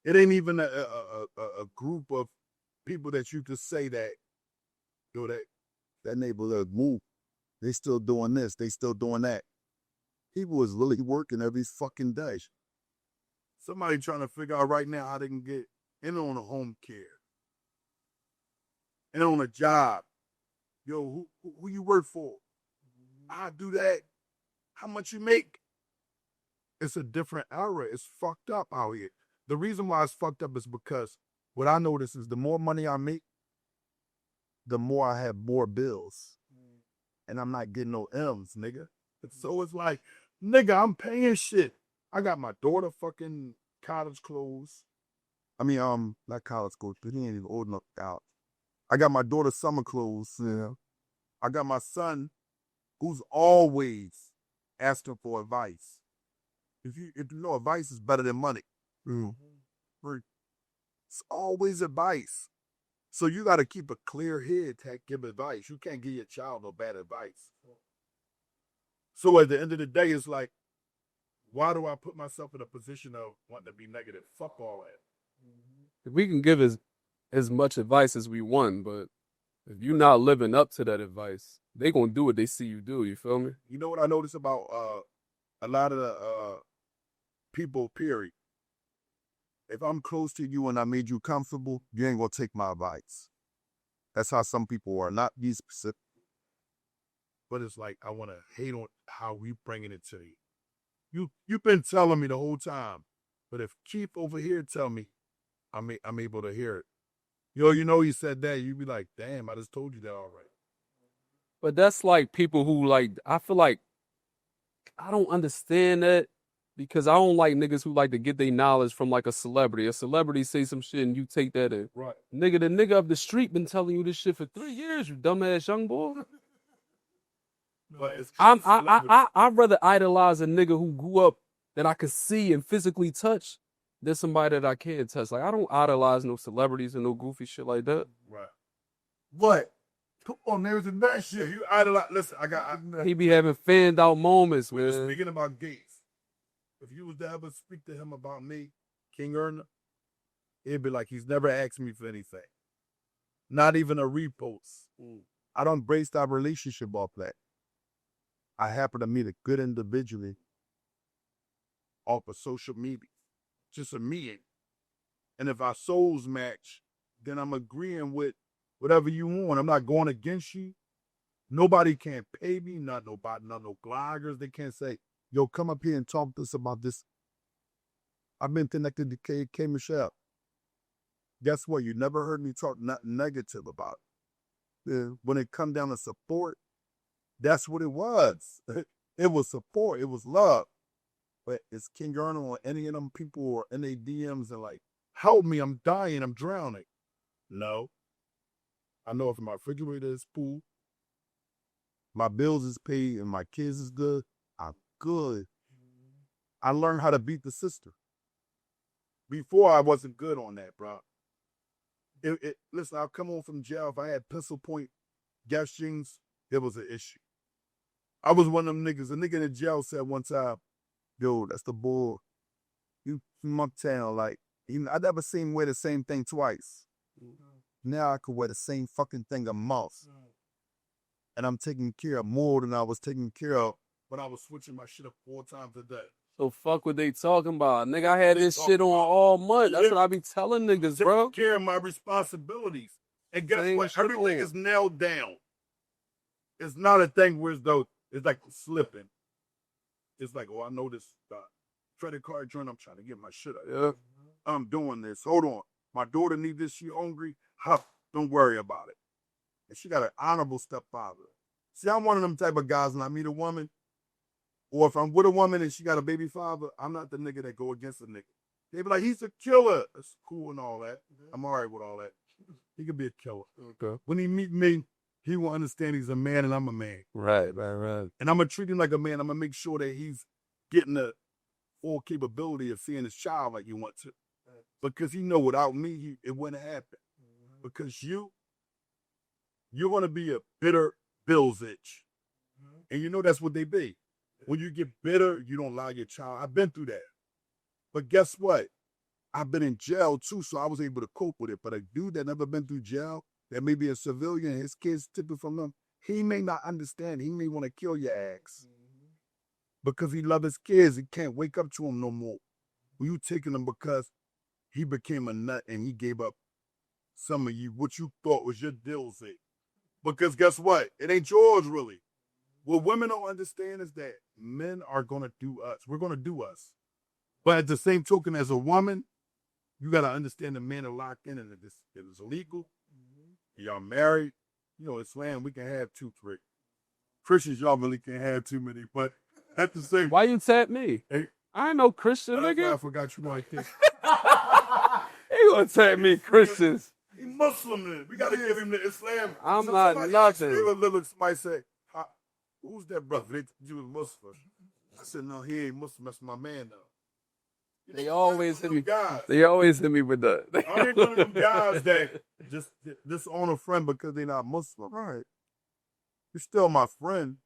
It ain't even a group of people that you could say that, that neighborhood move. They still doing this. They still doing that. People was really working every fucking day. Somebody trying to figure out right now how they can get in on a home care, in on a job. Yo, who you work for? I do that. How much you make? It's a different era. It's fucked up out here. The reason why it's fucked up is because what I notice is the more money I make, the more I have more bills. And I'm not getting no M's, nigga. So it's like, nigga, I'm paying shit. I got my daughter fucking college clothes. I mean, not college clothes, but he ain't even old enough out. I got my daughter summer clothes, you know. I got my son who's always asking for advice. If you know, advice is better than money. It's always advice. So you got to keep a clear head to give advice. You can't give your child no bad advice. So at the end of the day, it's like, why do I put myself in a position of wanting to be negative? Fuck all that. We can give as much advice as we want, but if you're not living up to that advice, they gonna do what they see you do. You feel me? You know what I notice about a lot of the people, period. If I'm close to you and I made you comfortable, you ain't gonna take my advice. That's how some people are, not be specific. But it's like, I want to hate on how we bringing it to you. You've been telling me the whole time. But if Keith over here tell me, I'm able to hear it. Yo, you know he said that. You be like, damn, I just told you that already. But that's like people who like, I feel like I don't understand that because I don't like niggas who like to get their knowledge from like a celebrity. A celebrity say some shit and you take that in. Right. Nigga, the nigga up the street been telling you this shit for 3 years, you dumbass young boy. But it's I'd rather idolize a nigga who grew up that I could see and physically touch than somebody that I can't touch. Like, I don't idolize no celebrities and no goofy shit like that. Right. What? Come on, there's that shit. You idolize. Listen, He be having fanned out moments, we were man. speaking about Gates. If you was to ever speak to him about me, King Erna, it'd be like he's never asked me for anything. Not even a repost. I don't brace our relationship off that. I happen to meet a good individual off of social media. Just a meeting. And if our souls match, then I'm agreeing with whatever you want. I'm not going against you. Nobody can pay me, not no bloggers. They can't say, yo, come up here and talk to us about this. I've been connected to K. Michelle. Guess what? You never heard me talk nothing negative about it. When it come down to support, that's what it was. It was support. It was love. But is King Arnold or any of them people or in their DMs and like, help me, I'm dying, I'm drowning. No. I know if my refrigerator is full, my bills is paid, and my kids is good, I'm good. I learned how to beat the system. Before I wasn't good on that, bro. Listen, I'll come home from jail. If I had pencil point gas jeans, it was an issue. I was one of them niggas. A nigga in the jail said one time, yo, that's the bull. You from uptown, like, I never seen him wear the same thing twice. Now I could wear the same fucking thing a month. And I'm taking care of more than I was taking care of when I was switching my shit up 4 times a day. So fuck what they talking about. Nigga, I had this shit on all month. That's what I be telling niggas, bro. Take care of my responsibilities. And guess Same what? shit Everything on. is nailed down. It's not a thing where it's like slipping. It's like, oh, I know this credit card joint. I'm trying to get my shit up. Yeah. I'm doing this. Hold on. My daughter needs this. She hungry. Huff. Don't worry about it. And she got an honorable stepfather. See, I'm one of them type of guys when I meet a woman, or if I'm with a woman and she got a baby father, I'm not the nigga that go against a nigga. They be like, he's a killer. That's cool and all that. I'm all right with all that. He could be a killer. Okay. When he meet me, he will understand he's a man and I'm a man. Right. And I'm going to treat him like a man. I'm going to make sure that he's getting the full capability of seeing his child like you want to. Because he know without me, it wouldn't happen. Because you're going to be a bitter Bill's itch. And you know that's what they be. When you get bitter, you don't allow your child. I've been through that. But guess what? I've been in jail too, so I was able to cope with it. But a dude that never been through jail, that may be a civilian, his kids tipping from them, he may not understand. He may want to kill your ass. Because he love his kids. He can't wake up to them no more. Well, you taking him because he became a nut and he gave up some of you, what you thought was your deal sake. Because guess what? It ain't yours, really. What women don't understand is that men are going to do us. We're going to do us. But at the same token, as a woman, you got to understand the men are locked in and it is illegal. Y'all married. You know, Islam, we can have 2, 3. Christians, y'all really can't have too many. But at the same Why you tap me? Hey, I ain't no Christian, I nigga. forgot you like this. He gonna tap me, Christians. He Muslim then. We got to give him the Islam. I'm not nothing. Somebody say, who's that brother? They you was Muslim. I said, no, he ain't Muslim. That's my man, though. They always hit me. Guys. They always hit me with that. I ain't one of them guys that just disown a friend because they're not Muslim. Right. You're still my friend.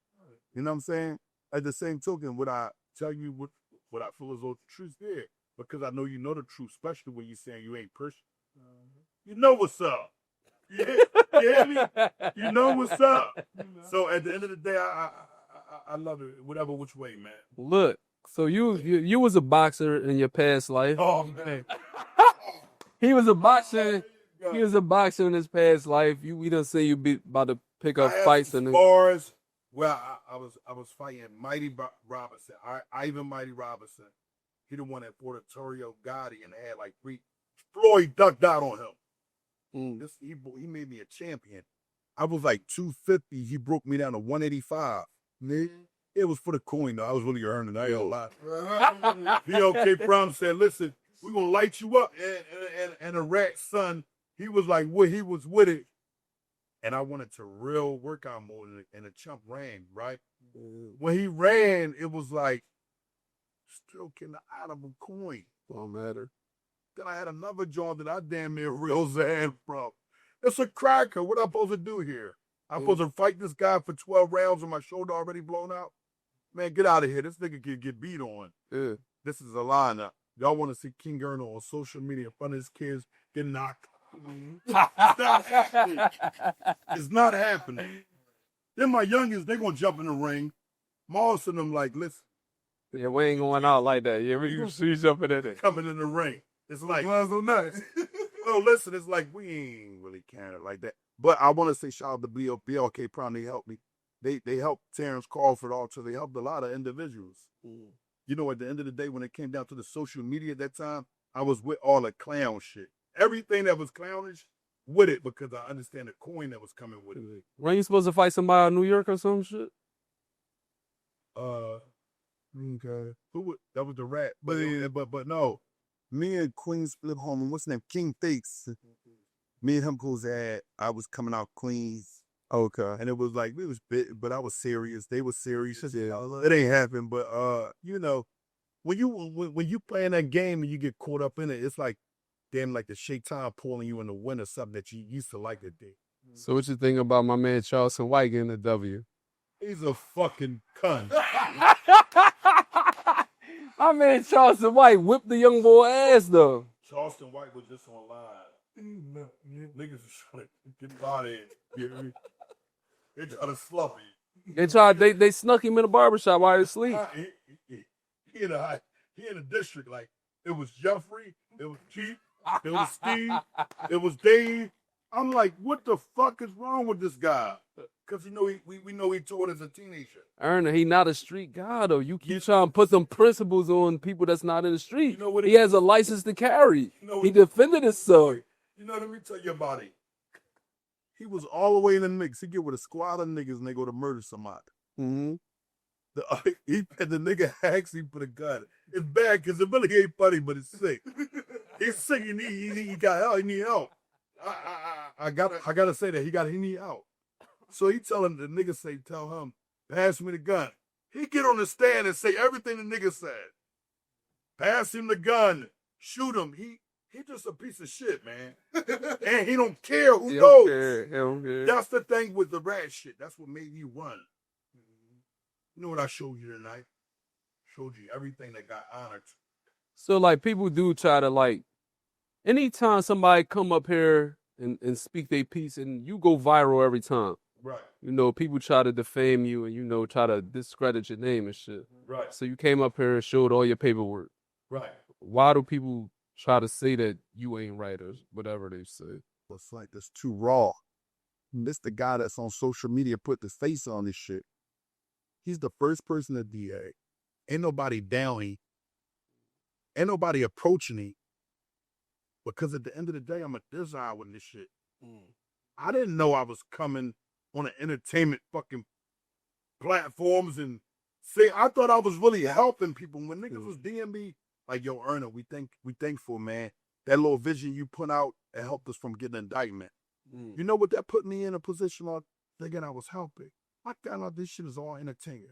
You know what I'm saying? At the same token, would I tell you what I feel is the truth there? Because I know you know the truth, especially when you're saying you ain't Christian. You know what's up. You hear me? You know what's up. So at the end of the day, I love it, whatever which way, man. Look, so you was a boxer in your past life. Oh man. He was a boxer. He was a boxer in his past life. We done see you be about to pick up fights and bars. Well, I was fighting Mighty Robinson, Ivan Mighty Robinson. He the one that fought Torrio Gotti and had like 3. Floyd ducked out on him. He made me a champion. I was like 250. He broke me down to 185. It was for the coin though. I was really earning. I ain't gonna lie. B.O.K. Brown said, "Listen, we're gonna light you up." And the rat's son, he was like, he was with it. And I wanted to real workout mode, and the chump ran, right? When he ran, it was like stroking the out of a coin. don't matter. Then I had another joint that I damn near real Zan from. It's a cracker. What am I supposed to do here? I'm supposed to fight this guy for 12 rounds with my shoulder already blown out? Man, get out of here. This nigga can get beat on. Yeah. This is a lineup. Y'all want to see King Erno on social media in front of his kids get knocked. It's not happening. It's not happening. Then my youngest, they gonna jump in the ring. Moss and them like, listen. Yeah, we ain't going out like that. Yeah, we see jumping in it. Coming in the ring. It's like, so nice. well, listen, it's like we ain't really carrying it like that. But I want to say shout out to BLK Brown. They helped me. They helped Terrence Crawford also. They helped a lot of individuals. You know, at the end of the day, when it came down to the social media at that time, I was with all the clown shit. Everything that was clownish, with it, because I understand the coin that was coming with it. Weren't you supposed to fight somebody out of New York or some shit? Okay. That was the rat. But no. Me and Queen split home, and what's his name? King Fakes. Me and him I was coming out Queens. Okay. And it was like, we was bit, but I was serious. They were serious. Yeah. It ain't happened, but you know, when you playing that game and you get caught up in it, it's like damn like the shaitan pulling you in the wind or something that you used to like that day. So what you think about my man Charleston White getting a W? He's a fucking cunt. My man Charleston White whipped the young boy ass though. Charleston White was just on live. Niggas was trying to get out of here. They trying to slough him. They snuck him in the barbershop while he was asleep. in the district. Like, it was Jeffrey, it was Chief, it was Steve, it was Dave. I'm like, what the fuck is wrong with this guy? Because we know he toured as a teenager. Erna, he not a street guy though. You keep trying to put some principles on people that's not in the street. You know what he has a license to carry. He defended himself. You know, let me tell you about it. He was all the way in the mix. He get with a squad of niggas and they go to murder somebody. Mm-hmm. The nigga actually put a gun. It's bad because it really ain't funny, but it's sick. He's sick. He got help. He need help. I gotta say that he need help. So he telling the nigga tell him, pass me the gun. He get on the stand and say everything the nigga said. Pass him the gun. Shoot him. He just a piece of shit, man. And he don't care who knows. He don't care. That's the thing with the rat shit. That's what made you run. You know what I showed you tonight? Showed you everything that got honored. So like people do try to like, anytime somebody come up here and speak their piece and you go viral every time. Right. You know, people try to defame you and, you know, try to discredit your name and shit. Right. So you came up here and showed all your paperwork. Right. Why do people try to say that you ain't right or whatever they say? It's like that's too raw. And this the guy that's on social media put the face on this shit. He's the first person at DA. Ain't nobody down him. Ain't nobody approaching him. Because at the end of the day, I'm a designer with this shit. I didn't know I was coming on an entertainment fucking platforms and say I thought I was really helping people. When niggas was DMing me, like, yo, Erna, we thankful, man. That little vision you put out, it helped us from getting an indictment. You know what that put me in a position of thinking I was helping. I found out this shit is all entertainment.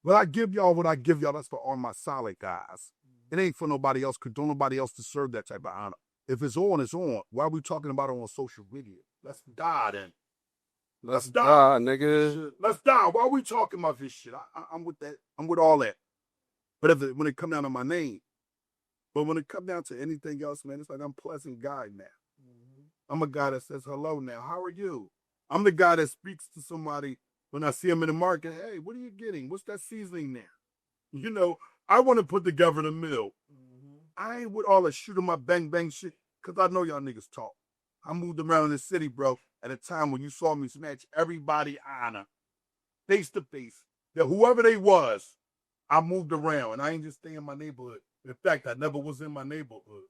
What I give y'all, that's for all my solid guys. It ain't for nobody else, because don't nobody else deserve that type of honor. If it's on, it's on. Why are we talking about it on social media? Let's die then. Let's die, nigga. Shit. Let's die. Why are we talking about this shit? I'm with that. I'm with all that. But when it come down to my name, but when it come down to anything else, man, it's like I'm a pleasant guy now. I'm a guy that says hello now. How are you? I'm the guy that speaks to somebody when I see him in the market. Hey, what are you getting? What's that seasoning there? You know, I want to put together the meal. I ain't with all the shoot 'em up, bang, bang shit, because I know y'all niggas talk. I moved around the city, bro, at a time when you saw me snatch everybody honor, face to face, that whoever they was, I moved around, and I ain't just stay in my neighborhood. In fact, I never was in my neighborhood.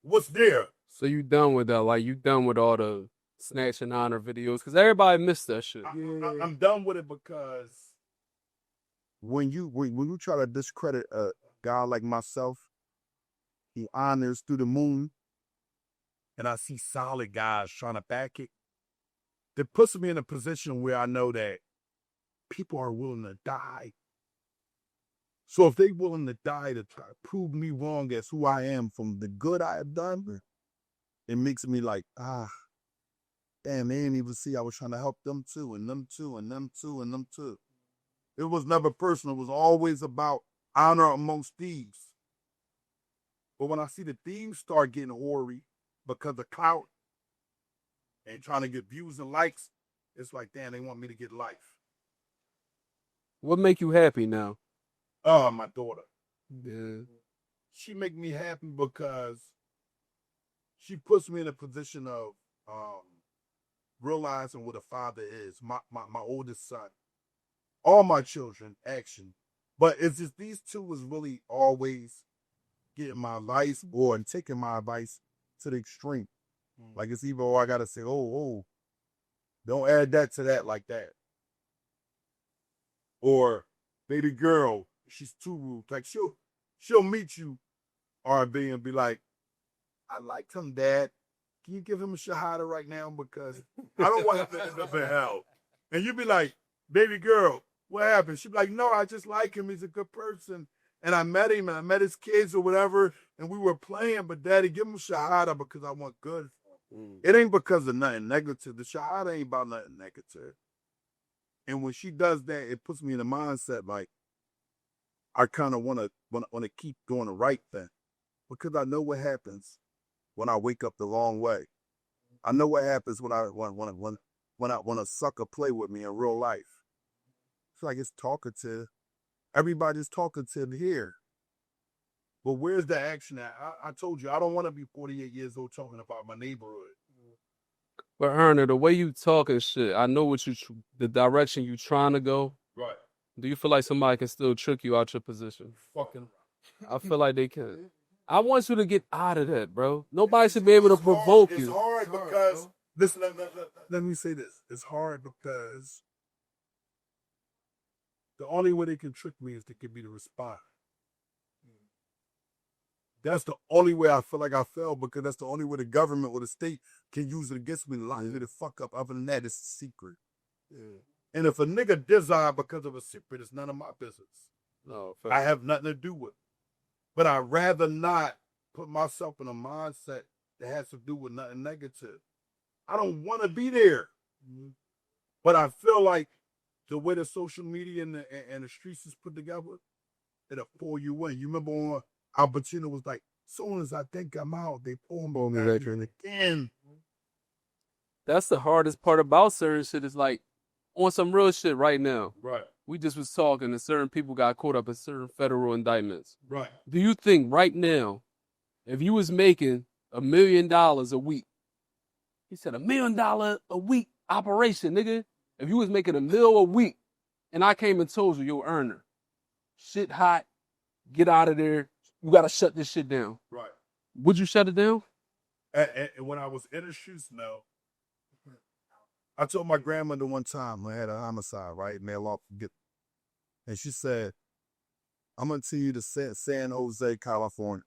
What's there? So you done with that? Like, you done with all the snatch and honor videos? Because everybody missed that shit. I'm done with it because when you try to discredit a guy like myself, he honors through the moon, and I see solid guys trying to back it, that puts me in a position where I know that people are willing to die. So if they willing to die to try to prove me wrong as who I am from the good I have done, it makes me like, damn, they didn't even see I was trying to help them too, and them too, and them too, and them too. It was never personal. It was always about honor amongst thieves. But when I see the thieves start getting hoary because of clout and trying to get views and likes, it's like, damn, they want me to get life. What make you happy now? Oh, my daughter. Yeah. She make me happy because she puts me in a position of realizing what a father is. My oldest son. All my children, action. But it's just these two was really always getting my advice or taking my advice to the extreme. Like it's either, I got to say, oh, don't add that to that like that. Or, baby girl, she's too rude. Like she'll meet you, RB, and be like, I like him, Dad. Can you give him a shahada right now? Because I don't want him to end up in hell. And you be like, baby girl, what happened? She'd be like, no, I just like him. He's a good person. And I met him, and I met his kids or whatever, and we were playing, but Daddy, give him a shahada because I want good. It ain't because of nothing negative. The shahada ain't about nothing negative. And when she does that, it puts me in the mindset like I kind of want to keep doing the right thing because I know what happens when I wake up the wrong way. I know what happens when a sucker play with me in real life. It's like it's talkative. Everybody's talking to here. But where's the action at? I told you, I don't want to be 48 years old talking about my neighborhood. But Erner, the way you talk and shit, I know what the direction you trying to go. Right. Do you feel like somebody can still trick you out your position? Fucking. I feel like they can. I want you to get out of that, bro. Nobody should be able to provoke It's you. hard because, listen, let me say this. It's hard because the only way they can trick me is to give me the response. That's the only way I feel like I fell, because that's the only way the government or the state can use it against me to lock me the fuck up. Other than that, it's a secret. Yeah. And if a nigga desire because of a secret, it's none of my business. No, I have nothing to do with it. But I'd rather not put myself in a mindset that has to do with nothing negative. I don't want to be there. But I feel like the way the social media and the streets is put together, it'll pull you in. You remember when Al Pacino was like, soon as I think I'm out, they pull me back in again. That's the hardest part about certain shit, is like, on some real shit right now. Right. We just was talking and certain people got caught up in certain federal indictments. Right. Do you think right now, if you was making $1 million a week, he said $1 million a week operation, nigga. If you was making $1 million a week and I came and told you, yo, Erner, shit hot, get out of there, you gotta shut this shit down. Right. Would you shut it down? And when I was in the streets, no. I told my grandmother one time I had a homicide, right? And and she said, I'm gonna tell you to San Jose, California.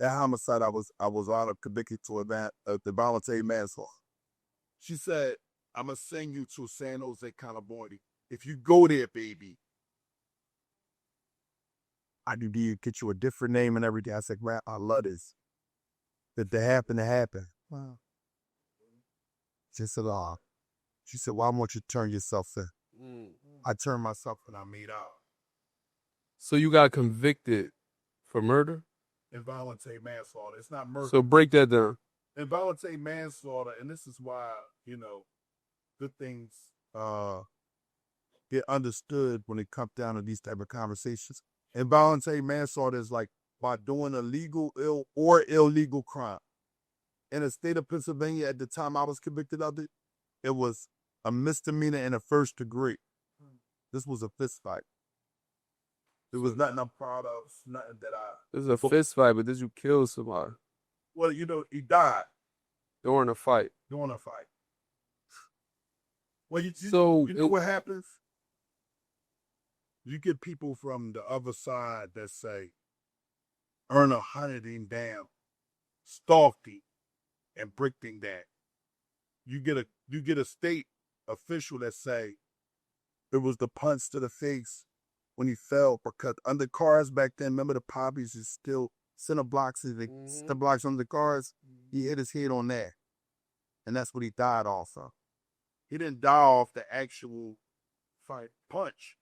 That homicide, I was out of convicted to the voluntary manslaughter. She said, I'm gonna send you to San Jose, California. If you go there, baby, I do get you a different name and everything. I said, man, I love this. That happened to happen. Wow. She said, she said, well, I want you to turn yourself in. I turned myself and I made out. So you got convicted for murder? Involuntary manslaughter. It's not murder. So break that down. Involuntary manslaughter, and this is why, good things get understood when it comes down to these type of conversations. Involuntary manslaughter is like by doing a legal or illegal crime. In the state of Pennsylvania, at the time I was convicted of it, it was a misdemeanor in the first degree. This was a fist fight. It was nothing I'm proud of, nothing that I... This is a fist fight, but did you kill somebody? Well, he died. During a fight? During a fight. Well, you so know what happens? You get people from the other side that say, Erner hunted him down, stalked him, and bricked him down. You get a state official that say it was the punch to the face when he fell, because under cars back then, remember the poppies is still center blocks, the blocks under the cars. He hit his head on that, and that's what he died off of. He didn't die off the actual fight punch.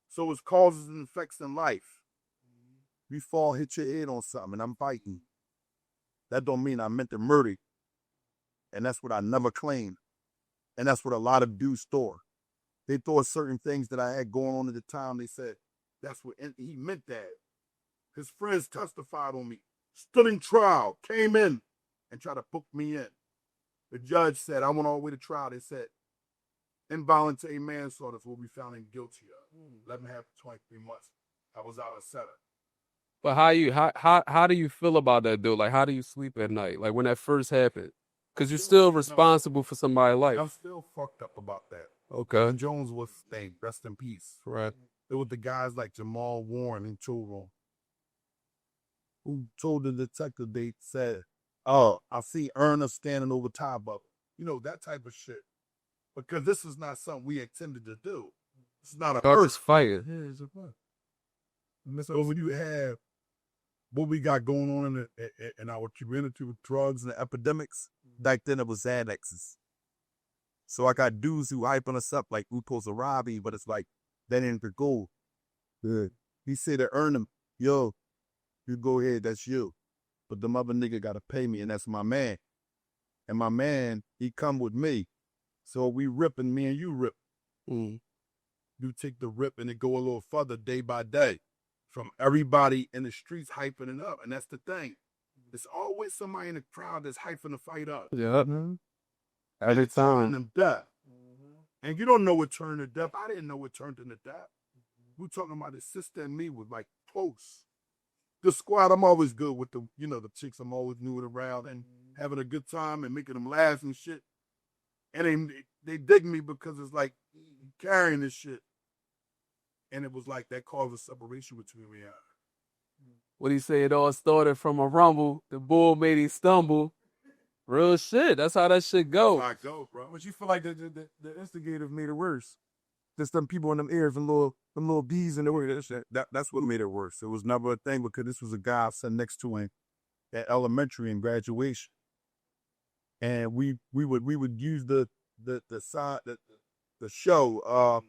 So it's causes and effects in life. You fall, hit your head on something, and I'm fighting. That don't mean I meant to murder you. And that's what I never claimed. And that's what a lot of dudes thought. They thought certain things that I had going on at the time. They said, that's what he meant that. His friends testified on me, stood in trial, came in, and tried to book me in. The judge said, I went all the way to trial. They said, involuntary manslaughter is what we found him guilty of. 11 and a half to 23 months. I was out of setup. But how do you feel about that, though? Like, how do you sleep at night? Like, when that first happened? Because you're still responsible for somebody's life. I'm still fucked up about that. Okay. And Jones was staying, rest in peace. Right. It was the guys like Jamal Warren and Toulon who told the detective, they said, oh, I see Erner standing over top of it. That type of shit. Because this is not something we intended to do. It's not a first fight. Yeah, it's a fight. So when you have what we got going on in our community with drugs and epidemics, back then it was Xanaxes. So I got dudes who hyping us up like we supposed to rob me, but it's like, that ain't the goal. Good. He said to earn him, yo, you go ahead, that's you. But the other nigga got to pay me, and that's my man. And my man, he come with me. So we ripping, me and you rip. you take the rip and it go a little further day by day from everybody in the streets hyping it up. And that's the thing. There's always somebody in the crowd that's hyping the fight up. Yeah. Every time. Them death. And you don't know what turned to death. I didn't know what turned into death. We're talking about his sister and me was like close. The squad, I'm always good with the, the chicks I'm always new around and having a good time and making them laugh and shit. And they dig me because it's like carrying this shit. And it was like that caused a separation between me and her. What he say? It all started from a rumble. The bull made him stumble. Real shit. That's how that shit go. I go, bro. But you feel like the instigators made it worse. Just them people in them ears, them little bees in the ear. That's what made it worse. It was never a thing because this was a guy I sat next to him at elementary and graduation. And we would use the show,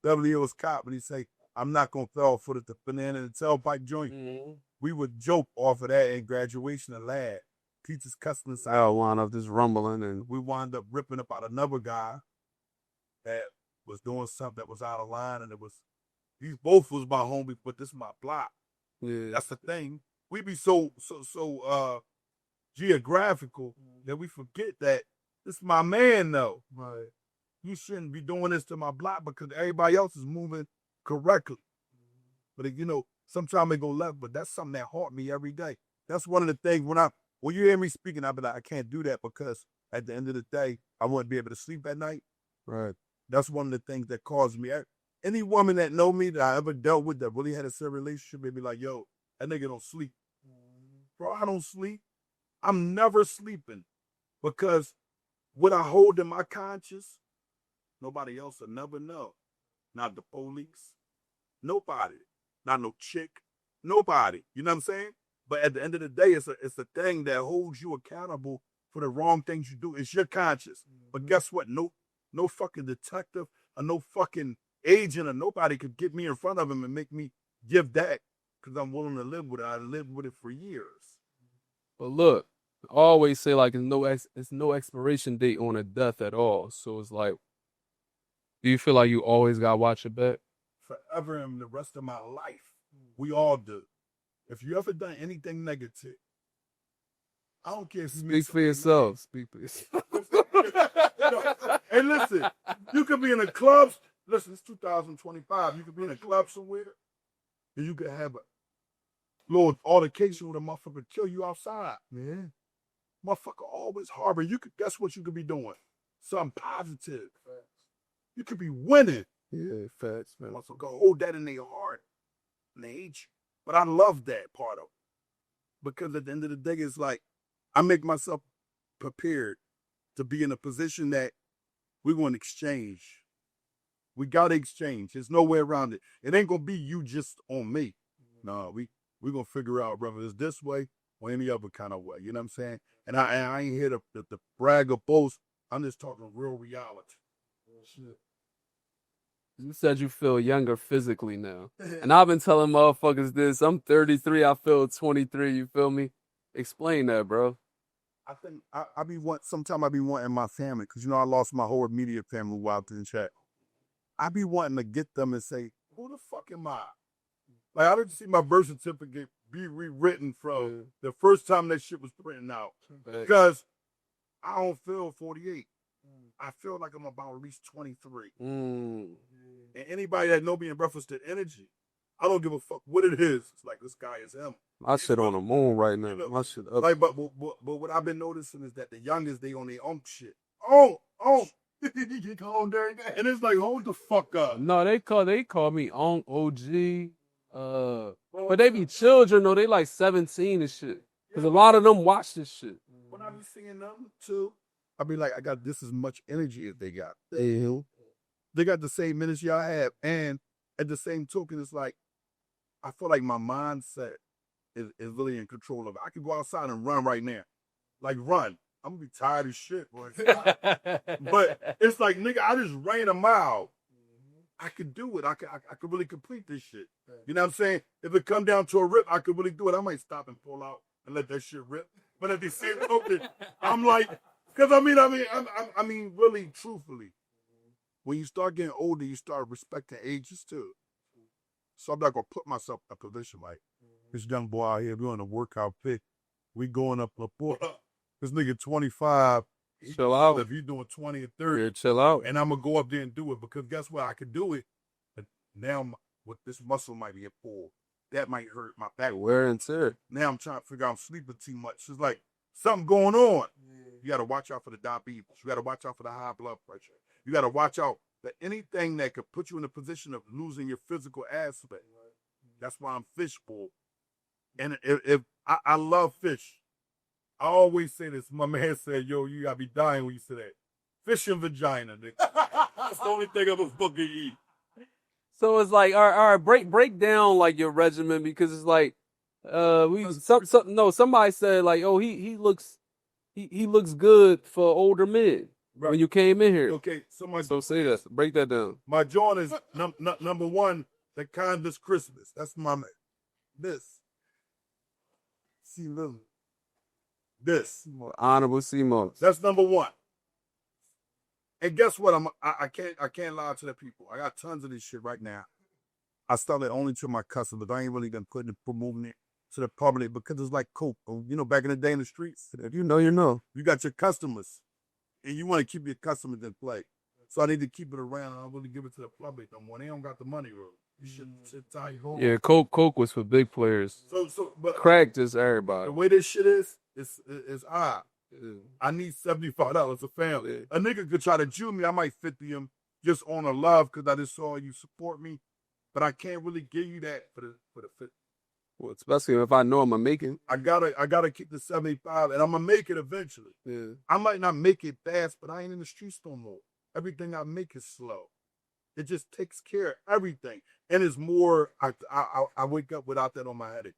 Beverly Hills Cop, and he'd say, I'm not gonna fall for the banana and tailpipe joint. Mm-hmm. We would joke off of that in graduation and laugh. Teachers cussing us out. I'll wind up just rumbling and We wound up ripping up out another guy that was doing something that was out of line, and these both was my homies, but this is my block. yeah. That's the thing. We be so geographical that we forget that this is my man though. Right. You shouldn't be doing this to my block because everybody else is moving correctly. But sometimes they go left, but that's something that haunt me every day. That's one of the things when you hear me speaking, I'll be like, I can't do that because at the end of the day, I wouldn't be able to sleep at night. Right. That's one of the things that caused me. Any woman that know me that I ever dealt with that really had a serious relationship, they be like, yo, that nigga don't sleep. Bro, I don't sleep. I'm never sleeping because what I hold in my conscience, nobody else will never know. Not the police, nobody, not no chick, nobody. You know what I'm saying? But at the end of the day, it's a thing that holds you accountable for the wrong things you do. It's your conscience. But guess what? No fucking detective or no fucking agent or nobody could get me in front of him and make me give that because I'm willing to live with it. I lived with it for years. But look, I always say like it's no expiration date on a death at all. So it's like, do you feel like you always gotta watch your back? Forever and the rest of my life. We all do. If you ever done anything negative, I don't care if you Speak for yourself. Speak for yourself. Hey, listen, you could be in a club. Listen, it's 2025. You could be in a club somewhere, and you could have a little altercation with a motherfucker kill you outside. Yeah. Motherfucker always harbor. You could guess what you could be doing? Something positive. You could be winning. Yeah, facts, man. Motherfucker hold that in their heart, and they hate you. But I love that part of it because at the end of the day, it's like I make myself prepared to be in a position that we're going to exchange. We got to exchange. There's no way around it. It ain't going to be you just on me. No, we're going to figure out whether it's this way or any other kind of way. You know what I'm saying? And I ain't here to brag or boast. I'm just talking real reality. Shit. You said you feel younger physically now. And I've been telling motherfuckers this. I'm 33. I feel 23. You feel me? Explain that, bro. I think sometimes I be wanting my family, because I lost my whole immediate family while in chat. I be wanting to get them and say, who the fuck am I? Like, I didn't see my birth certificate be rewritten from the first time that shit was printing out. Because I don't feel 48. I feel like I'm about at least 23. And anybody that know me in reference to energy, I don't give a fuck what it is. It's like, this guy is him. My shit on the moon right now. My shit up. Like, but what I've been noticing is that the youngest, they on their own shit. Oh. You get called during that. And it's like, hold the fuck up. No, they call me OG. But they be children though. They like 17 and shit. Cause a lot of them watch this shit. When I be seeing them too, I be like, I got this as much energy as they got. They got the same energy I have. And at the same token, it's like, I feel like my mindset is really in control of it. I could go outside and run right now. Like, run. I'm gonna be tired as shit, boy. But it's like, nigga, I just ran a mile. I could do it. I could really complete this shit. You know what I'm saying? If it come down to a rip, I could really do it. I might stop and pull out and let that shit rip. But at the same token, I'm like, because I mean, really, truthfully, when you start getting older, you start respecting ages too. So I'm not gonna put myself in a position like this young boy out here doing a workout fit. We going up the board. This nigga 25. Chill out. If you doing 20 or 30, Yeah, chill out. and I'm gonna go up there and do it because guess what? I could do it, but now with this muscle might be pulled. That might hurt my back. Wear and tear. Now I'm trying to figure out I'm sleeping too much. It's like something going on. You got to watch out for the diabetes. You got to watch out for the high blood pressure. You got to watch out for anything that could put you in a position of losing your physical aspect. That's why I'm fishbowl. And if I love fish, I always say this. My man said, "Yo, you gotta be dying when you say that." Fish and vagina, nigga. That's the only thing I'm gonna fucking eat. So it's like, all right, break down like your regimen because it's like, somebody said like, oh, he looks good for older men Right. when you came in here. Okay, So say that, break that down. my joint is number one. The kindness Christmas. That's my this. See little. This. Honorable Simos. That's number one. And guess what? I can't lie to the people. I got tons of this shit right now. I sell it only to my customers. I ain't really gonna put it promoting it to the public because it's like coke. You know, back in the day in the streets, If you know, you know. you got your customers, and you want to keep your customers in play. So I need to keep it around. I don't really give it to the public no more. They don't got the money, bro. You should tie you home. Yeah, Coke was for big players. But Crack just the everybody. way this shit is odd. Yeah. I need $75 a family. A nigga could try to Jew me. I might 50 him just on a love because I just saw you support me. But I can't really give you that for the fit. Well, especially if I know I'm making. I gotta keep the 75 and I'm gonna make it eventually. Yeah. I might not make it fast, but I ain't in the streets no more. Everything I make is slow. It just takes care of everything. And it's more I wake up without that on my headache.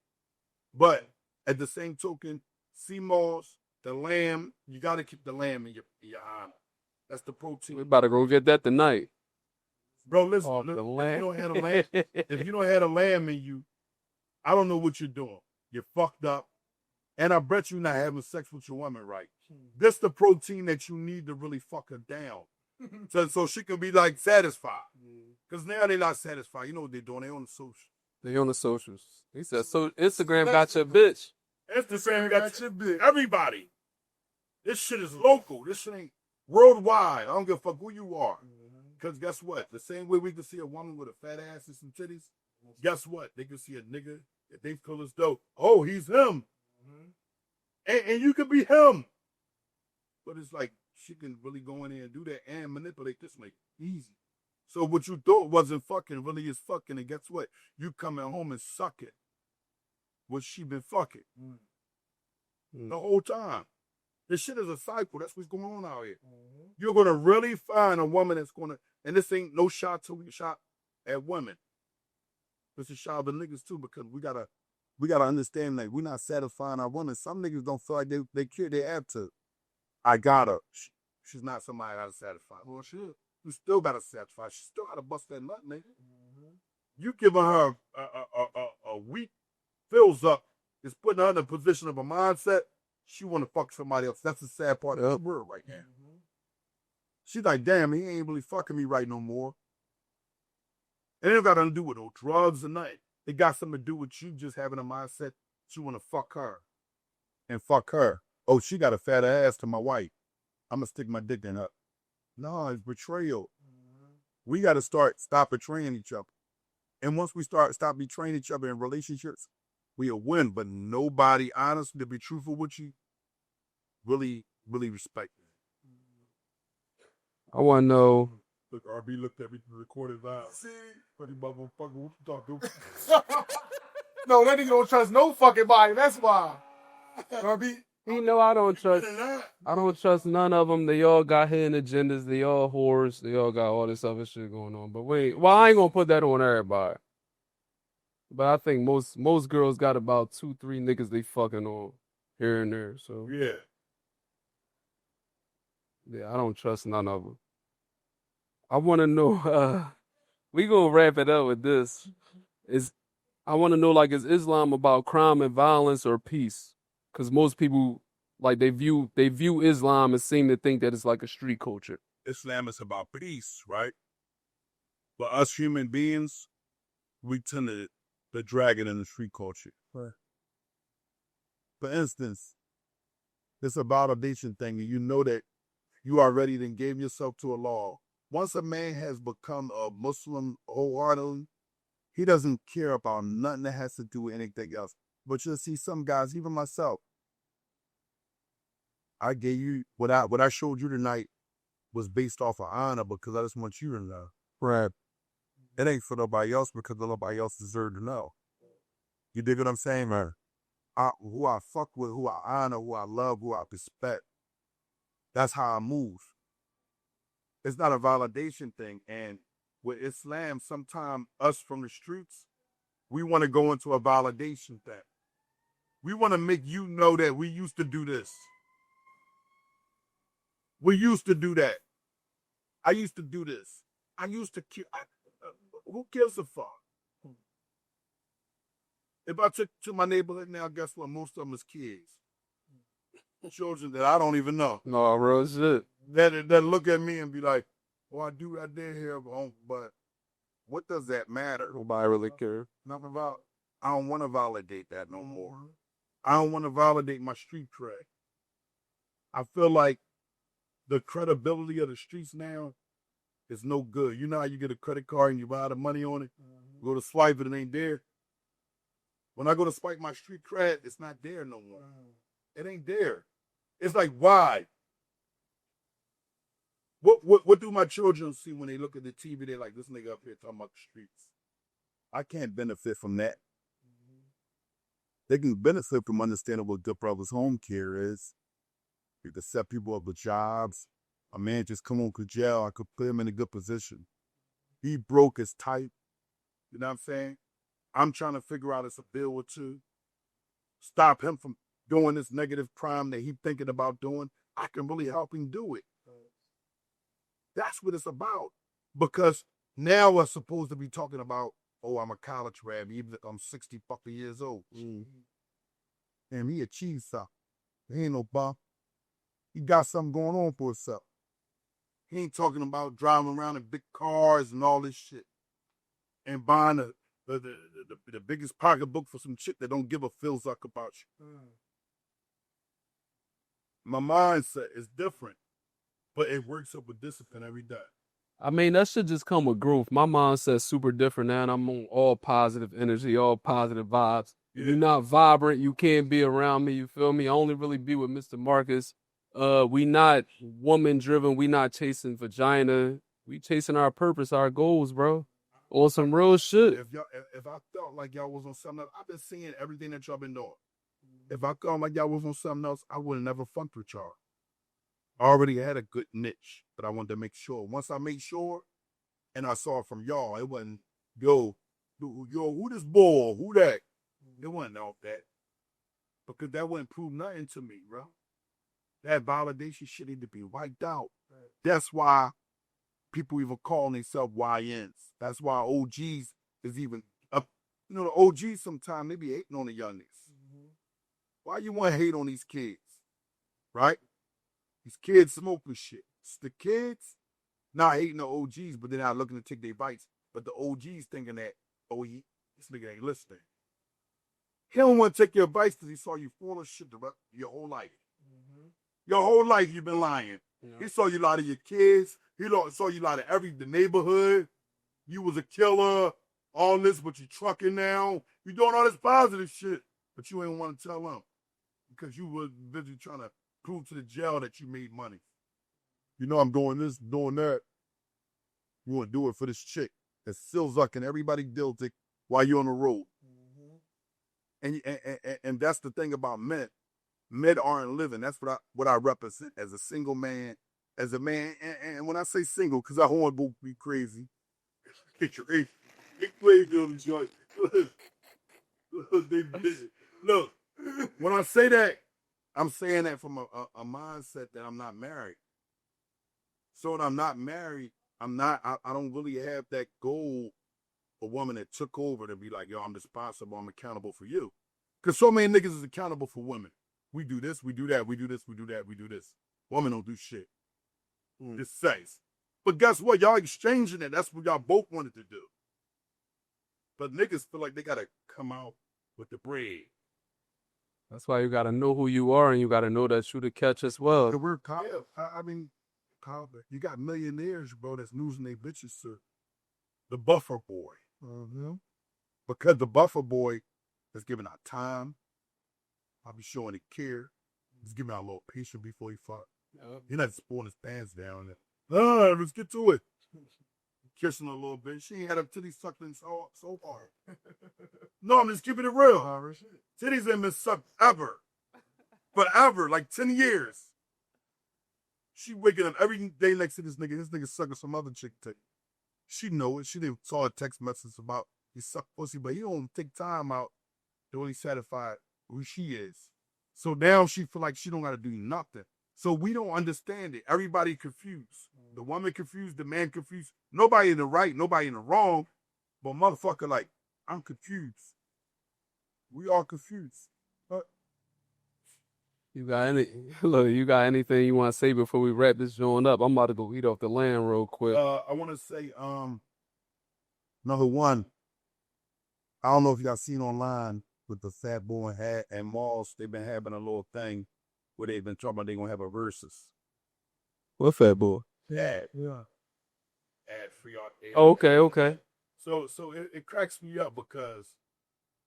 But at the same token, sea moss, the lamb, you gotta keep the lamb in your honor. That's the protein. We about to go get that tonight. Bro, listen, Off the if lamb. you don't have a lamb, if you don't have a lamb in you, I don't know what you're doing. You're fucked up. And I bet you're not having sex with your woman right. This the protein that you need to really fuck her down. So she can be like satisfied. Because now they're not satisfied. You know what they're doing? They're on the social. They on the socials. He said, so Instagram got your bitch. Instagram got your bitch. Everybody. This shit is local. This shit ain't worldwide. I don't give a fuck who you are. Because guess what? The same way we can see a woman with a fat ass and some titties, guess what? They can see a nigga that they feel as though, oh, he's him. And you can be him. But it's like she can really go in there and do that and manipulate this like easy. So what you thought wasn't fucking really is fucking. And guess what? You coming home and suck it. What she been fucking. The whole time. This shit is a cycle. That's what's going on out here. You're going to really find a woman that's going to, and this ain't no shot at women. This is shot at the niggas too, because we gotta understand that we're not satisfying our women. Some niggas don't feel like they have to. I got her. She's not somebody I gotta satisfy. Well, shit. You still gotta satisfy. She still gotta bust that nut, nigga. You giving her a week fills up, is putting her in a position of a mindset. She want to fuck somebody else. That's the sad part of the world right now. She's like, damn, he ain't really fucking me right no more. And it ain't got nothing to do with no drugs or nothing. It got something to do with you just having a mindset you want to fuck her. And fuck her. Oh, she got a fat ass to my wife. I'm going to stick my dick in her. No, it's betrayal. We got to stop betraying each other. And once we stop betraying each other in relationships, we'll win. But nobody, honestly, to be truthful with you, really, really respect me. I want to know. Look, RB looked at me to record his eyes. See? Funny motherfucker, what you talking No, that nigga don't trust no fucking body. That's why. RB. You know, I don't trust none of them. They all got hidden agendas. They all whores. They all got all this other shit going on. But I ain't gonna put that on everybody. But I think most girls got about 2-3 niggas they fucking on here and there. So yeah, I don't trust none of them. I want to know. We gonna wrap it up with this. I want to know, like, is Islam about crime and violence or peace? Because most people, like, they view Islam and seem to think that it's like a street culture. Islam is about peace, right? But us human beings, we tend to drag it in the street culture. Right. For instance, it's a validation thing, and you know that you already then gave yourself to Allah. Once a man has become a Muslim wholeheartedly, he doesn't care about nothing that has to do with anything else. But you'll see some guys, even myself, I gave you what I showed you tonight was based off of honor because I just want you to know. Right. It ain't for nobody else because nobody else deserves to know. You dig what I'm saying, man? Who I fuck with, who I honor, who I love, who I respect. That's how I move. It's not a validation thing. And with Islam, sometimes us from the streets, we want to go into a validation thing. We want to make you know that we used to do this. We used to do that. I used to do this. I used to kill. Who gives a fuck? If I took to my neighborhood now, guess what? Most of them is kids. Children that I don't even know. No, real shit. That look at me and be like, "Oh, I did hear, but what does that matter?" Nobody really care. Nothing about. I don't want to validate that no more. I don't want to validate my street cred. I feel like the credibility of the streets now is no good. You know how you get a credit card and you buy the money on it, go to swipe it, and it ain't there. When I go to swipe my street cred, it's not there no more. It ain't there. It's like, why? What do my children see when they look at the TV? They're like, this nigga up here talking about the streets. I can't benefit from that. They can benefit from understanding what good brothers home care is. You can set people up with jobs. A man just come on to jail. I could put him in a good position. He broke his type. You know what I'm saying? I'm trying to figure out it's a bill or two. Stop him from doing this negative crime that he's thinking about doing. I can really help him do it. That's what it's about. Because now we're supposed to be talking about, oh, I'm a college grad, even if I'm 60 fucking years old. And he achieved something. He ain't no bum. He got something going on for himself. He ain't talking about driving around in big cars and all this shit. And buying the biggest pocketbook for some chick that don't give a fil zuck about you. My mindset is different, but it works up with discipline every day. I mean, that should just come with growth. My mindset's super different now, and I'm on all positive energy, all positive vibes. If you're not vibrant, you can't be around me, you feel me? I only really be with Mr. Marcus. We not woman-driven. We not chasing vagina. We chasing our purpose, our goals, bro. On some real shit. If I felt like y'all was on something else, I've been seeing everything that y'all been doing. If I felt like y'all was on something else, I would have never fucked with y'all. I already had a good niche, but I wanted to make sure. Once I made sure, and I saw it from y'all, it wasn't, yo, who this boy, who that? It wasn't all that. Because that wouldn't prove nothing to me, bro. That validation shit need to be wiped out. Right. That's why people even calling themselves YNs. That's why OGs is even up. You know, the OGs sometimes they be hating on the youngins. Why you want to hate on these kids? Right? These kids smoking shit. It's the kids not hating the OGs, but they're not looking to take their bites. But the OGs thinking that, oh, this nigga ain't listening. He don't want to take your advice because he saw you full of shit your whole life. Your whole life you've been lying. Yeah. He saw you lie to your kids. He saw you lie to the neighborhood. You was a killer, all this, but you trucking now. You doing all this positive shit, but you ain't want to tell them because you was busy trying to prove to the jail that you made money. You know I'm doing this, doing that. You want to do it for this chick that's still zucking everybody dilting while you're on the road. And that's the thing about men. Men aren't living. That's what I represent as a single man, as a man. And when I say single, because I don't want to be crazy. Get your age. Get crazy on the joint. Look, when I say that, I'm saying that from a mindset that I'm not married. So when I'm not married, I don't really have that goal, a woman that took over to be like, yo, I'm responsible, I'm accountable for you. Because so many niggas is accountable for women. We do this, we do that, we do this, we do that, we do this. Women don't do shit. Just says. But guess what? Y'all exchanging it. That's what y'all both wanted to do. But niggas feel like they gotta come out with the bread. That's why you gotta know who you are and you gotta know that you the catch as well. The word I mean, you got millionaires, bro, that's losing their bitches to the buffer boy. Because the buffer boy is giving out time. I'll be showing it care. He's giving out a little patience before he fuck. He's not just pulling his pants down. Let's get to it. Kissing her a little bit. She ain't had her titties sucked in so hard. No, I'm just keeping it real. Titties ain't been sucked ever. Forever, like 10 years. She waking up every day next to this nigga. This nigga sucking some other chick titty. She know it. She didn't saw a text message about he suck pussy, but he don't take time out to really satisfy who she is. So now she feel like she don't gotta do nothing. So we don't understand it. Everybody confused. The woman confused, the man confused. Nobody in the right, nobody in the wrong. But motherfucker, like, I'm confused. We all confused. You got anything you want to say before we wrap this joint up? I'm about to go eat off the land real quick. I want to say, number one, I don't know if y'all seen online with the Fat Boy hat and Malls, they've been having a little thing where they've been talking about they're going to have a versus. What Fat Boy? Yeah. Ad free art. Oh, okay. So it cracks me up because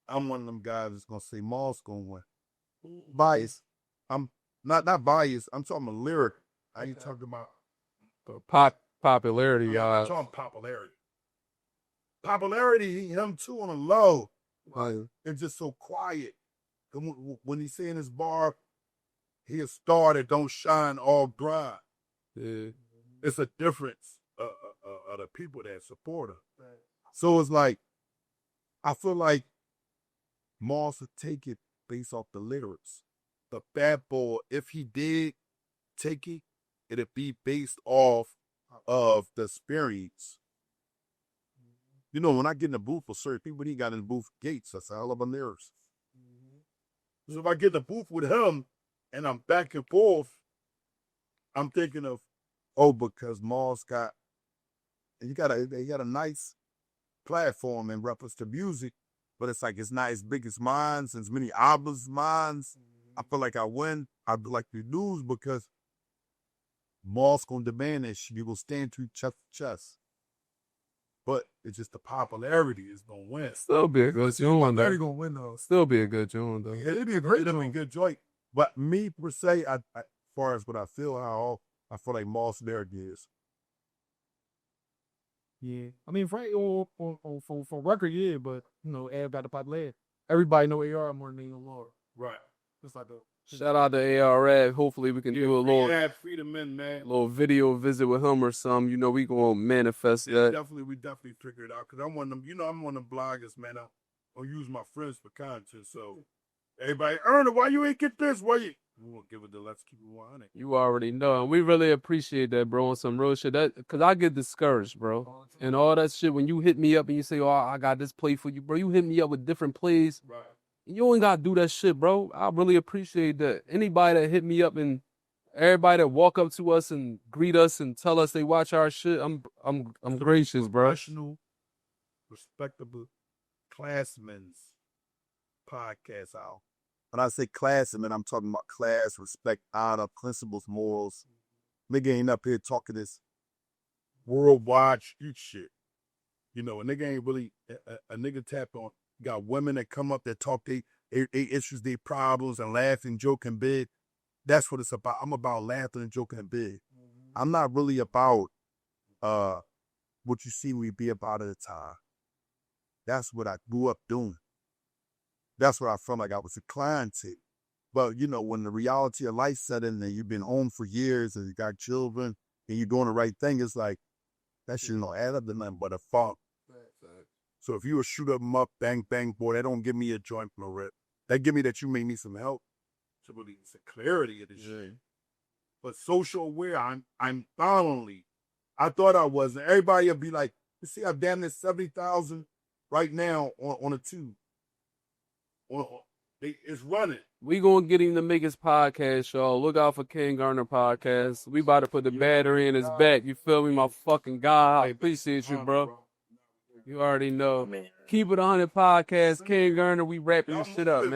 I'm one of them guys that's going to say Malls going to win. Bias. I'm not biased. I'm talking about lyric. I ain't talking about popularity, y'all. I'm talking popularity. Popularity, him too on a low. It's just so quiet. When he's saying his bar, he a star that don't shine all dry. Yeah. It's a difference of the people that support him. Right. So it's like, I feel like Moss would take it based off the lyrics. The Fat Boy, if he did take it, it'd be based off of the experience. You know, when I get in the booth for certain people, he got in the booth Gates. That's all of my lyrics. So if I get in the booth with him and I'm back and forth, I'm thinking of, because Moss got they got a nice platform in reference to music, but it's like it's not as big as mine, as many albums mine. I feel like I win. I'd like to lose because Moss gonna demand that you will stand to chest to chest. But it's just the popularity is gonna win. Still be a good joint though. Gonna win though. Still be a good joint though. It'd be a great good joint. But me per se, I as far as what I feel, how I feel like Moss there is. Yeah, I mean, for record, yeah, but you know, everybody popularity. Everybody know AR more than they know Laura. Right. Just like Shout out to ARF. Hopefully we can do a little freedom in, man. little video visit with him or something. You know, we gonna manifest that. We definitely figure it out because I'm one of them. I'm one of them bloggers, man. I'll use my friends for content. So everybody, Ernie, why you ain't get this? Why you? We won't give it the let's keep it 100. You already know, and we really appreciate that, bro. On some real shit, that because I get discouraged, bro, and all that shit. When you hit me up and you say, "Oh, I got this play for you, bro," you hit me up with different plays. Right. You ain't gotta do that shit, bro. I really appreciate that. Anybody that hit me up and everybody that walk up to us and greet us and tell us they watch our shit, I'm gracious, bro. Professional, respectable classmen's podcast out. When I say classmen, I'm talking about class, respect, honor, principles, morals. Nigga ain't up here talking this worldwide street shit. You know, a nigga ain't really a nigga tap on. Got women that come up that talk they issues, their problems, and laugh and joke and big. That's what it's about. I'm about laughing and joking and big. I'm not really about what you see me be about at the time. That's what I grew up doing. That's what I felt like I was inclined to. But, you know, when the reality of life set in and you've been home for years and you got children and you're doing the right thing, it's like, that shit don't add up to nothing but a funk. So if you would shoot them up, bang, bang, boy, that don't give me a joint from the rip. That give me that you may need some help to really see clarity of this shit. But social aware, I'm finally, I thought I was. And everybody would be like, you see, I'm damn near 70,000 right now on a tube. It's running. We gonna get him to make his podcast, y'all. Look out for King Garner podcast. We about to put the battery in his back. You feel me, my fucking guy? I appreciate you, bro. You already know. Keep it 100 podcast. King Garner, we wrapping this shit up, man.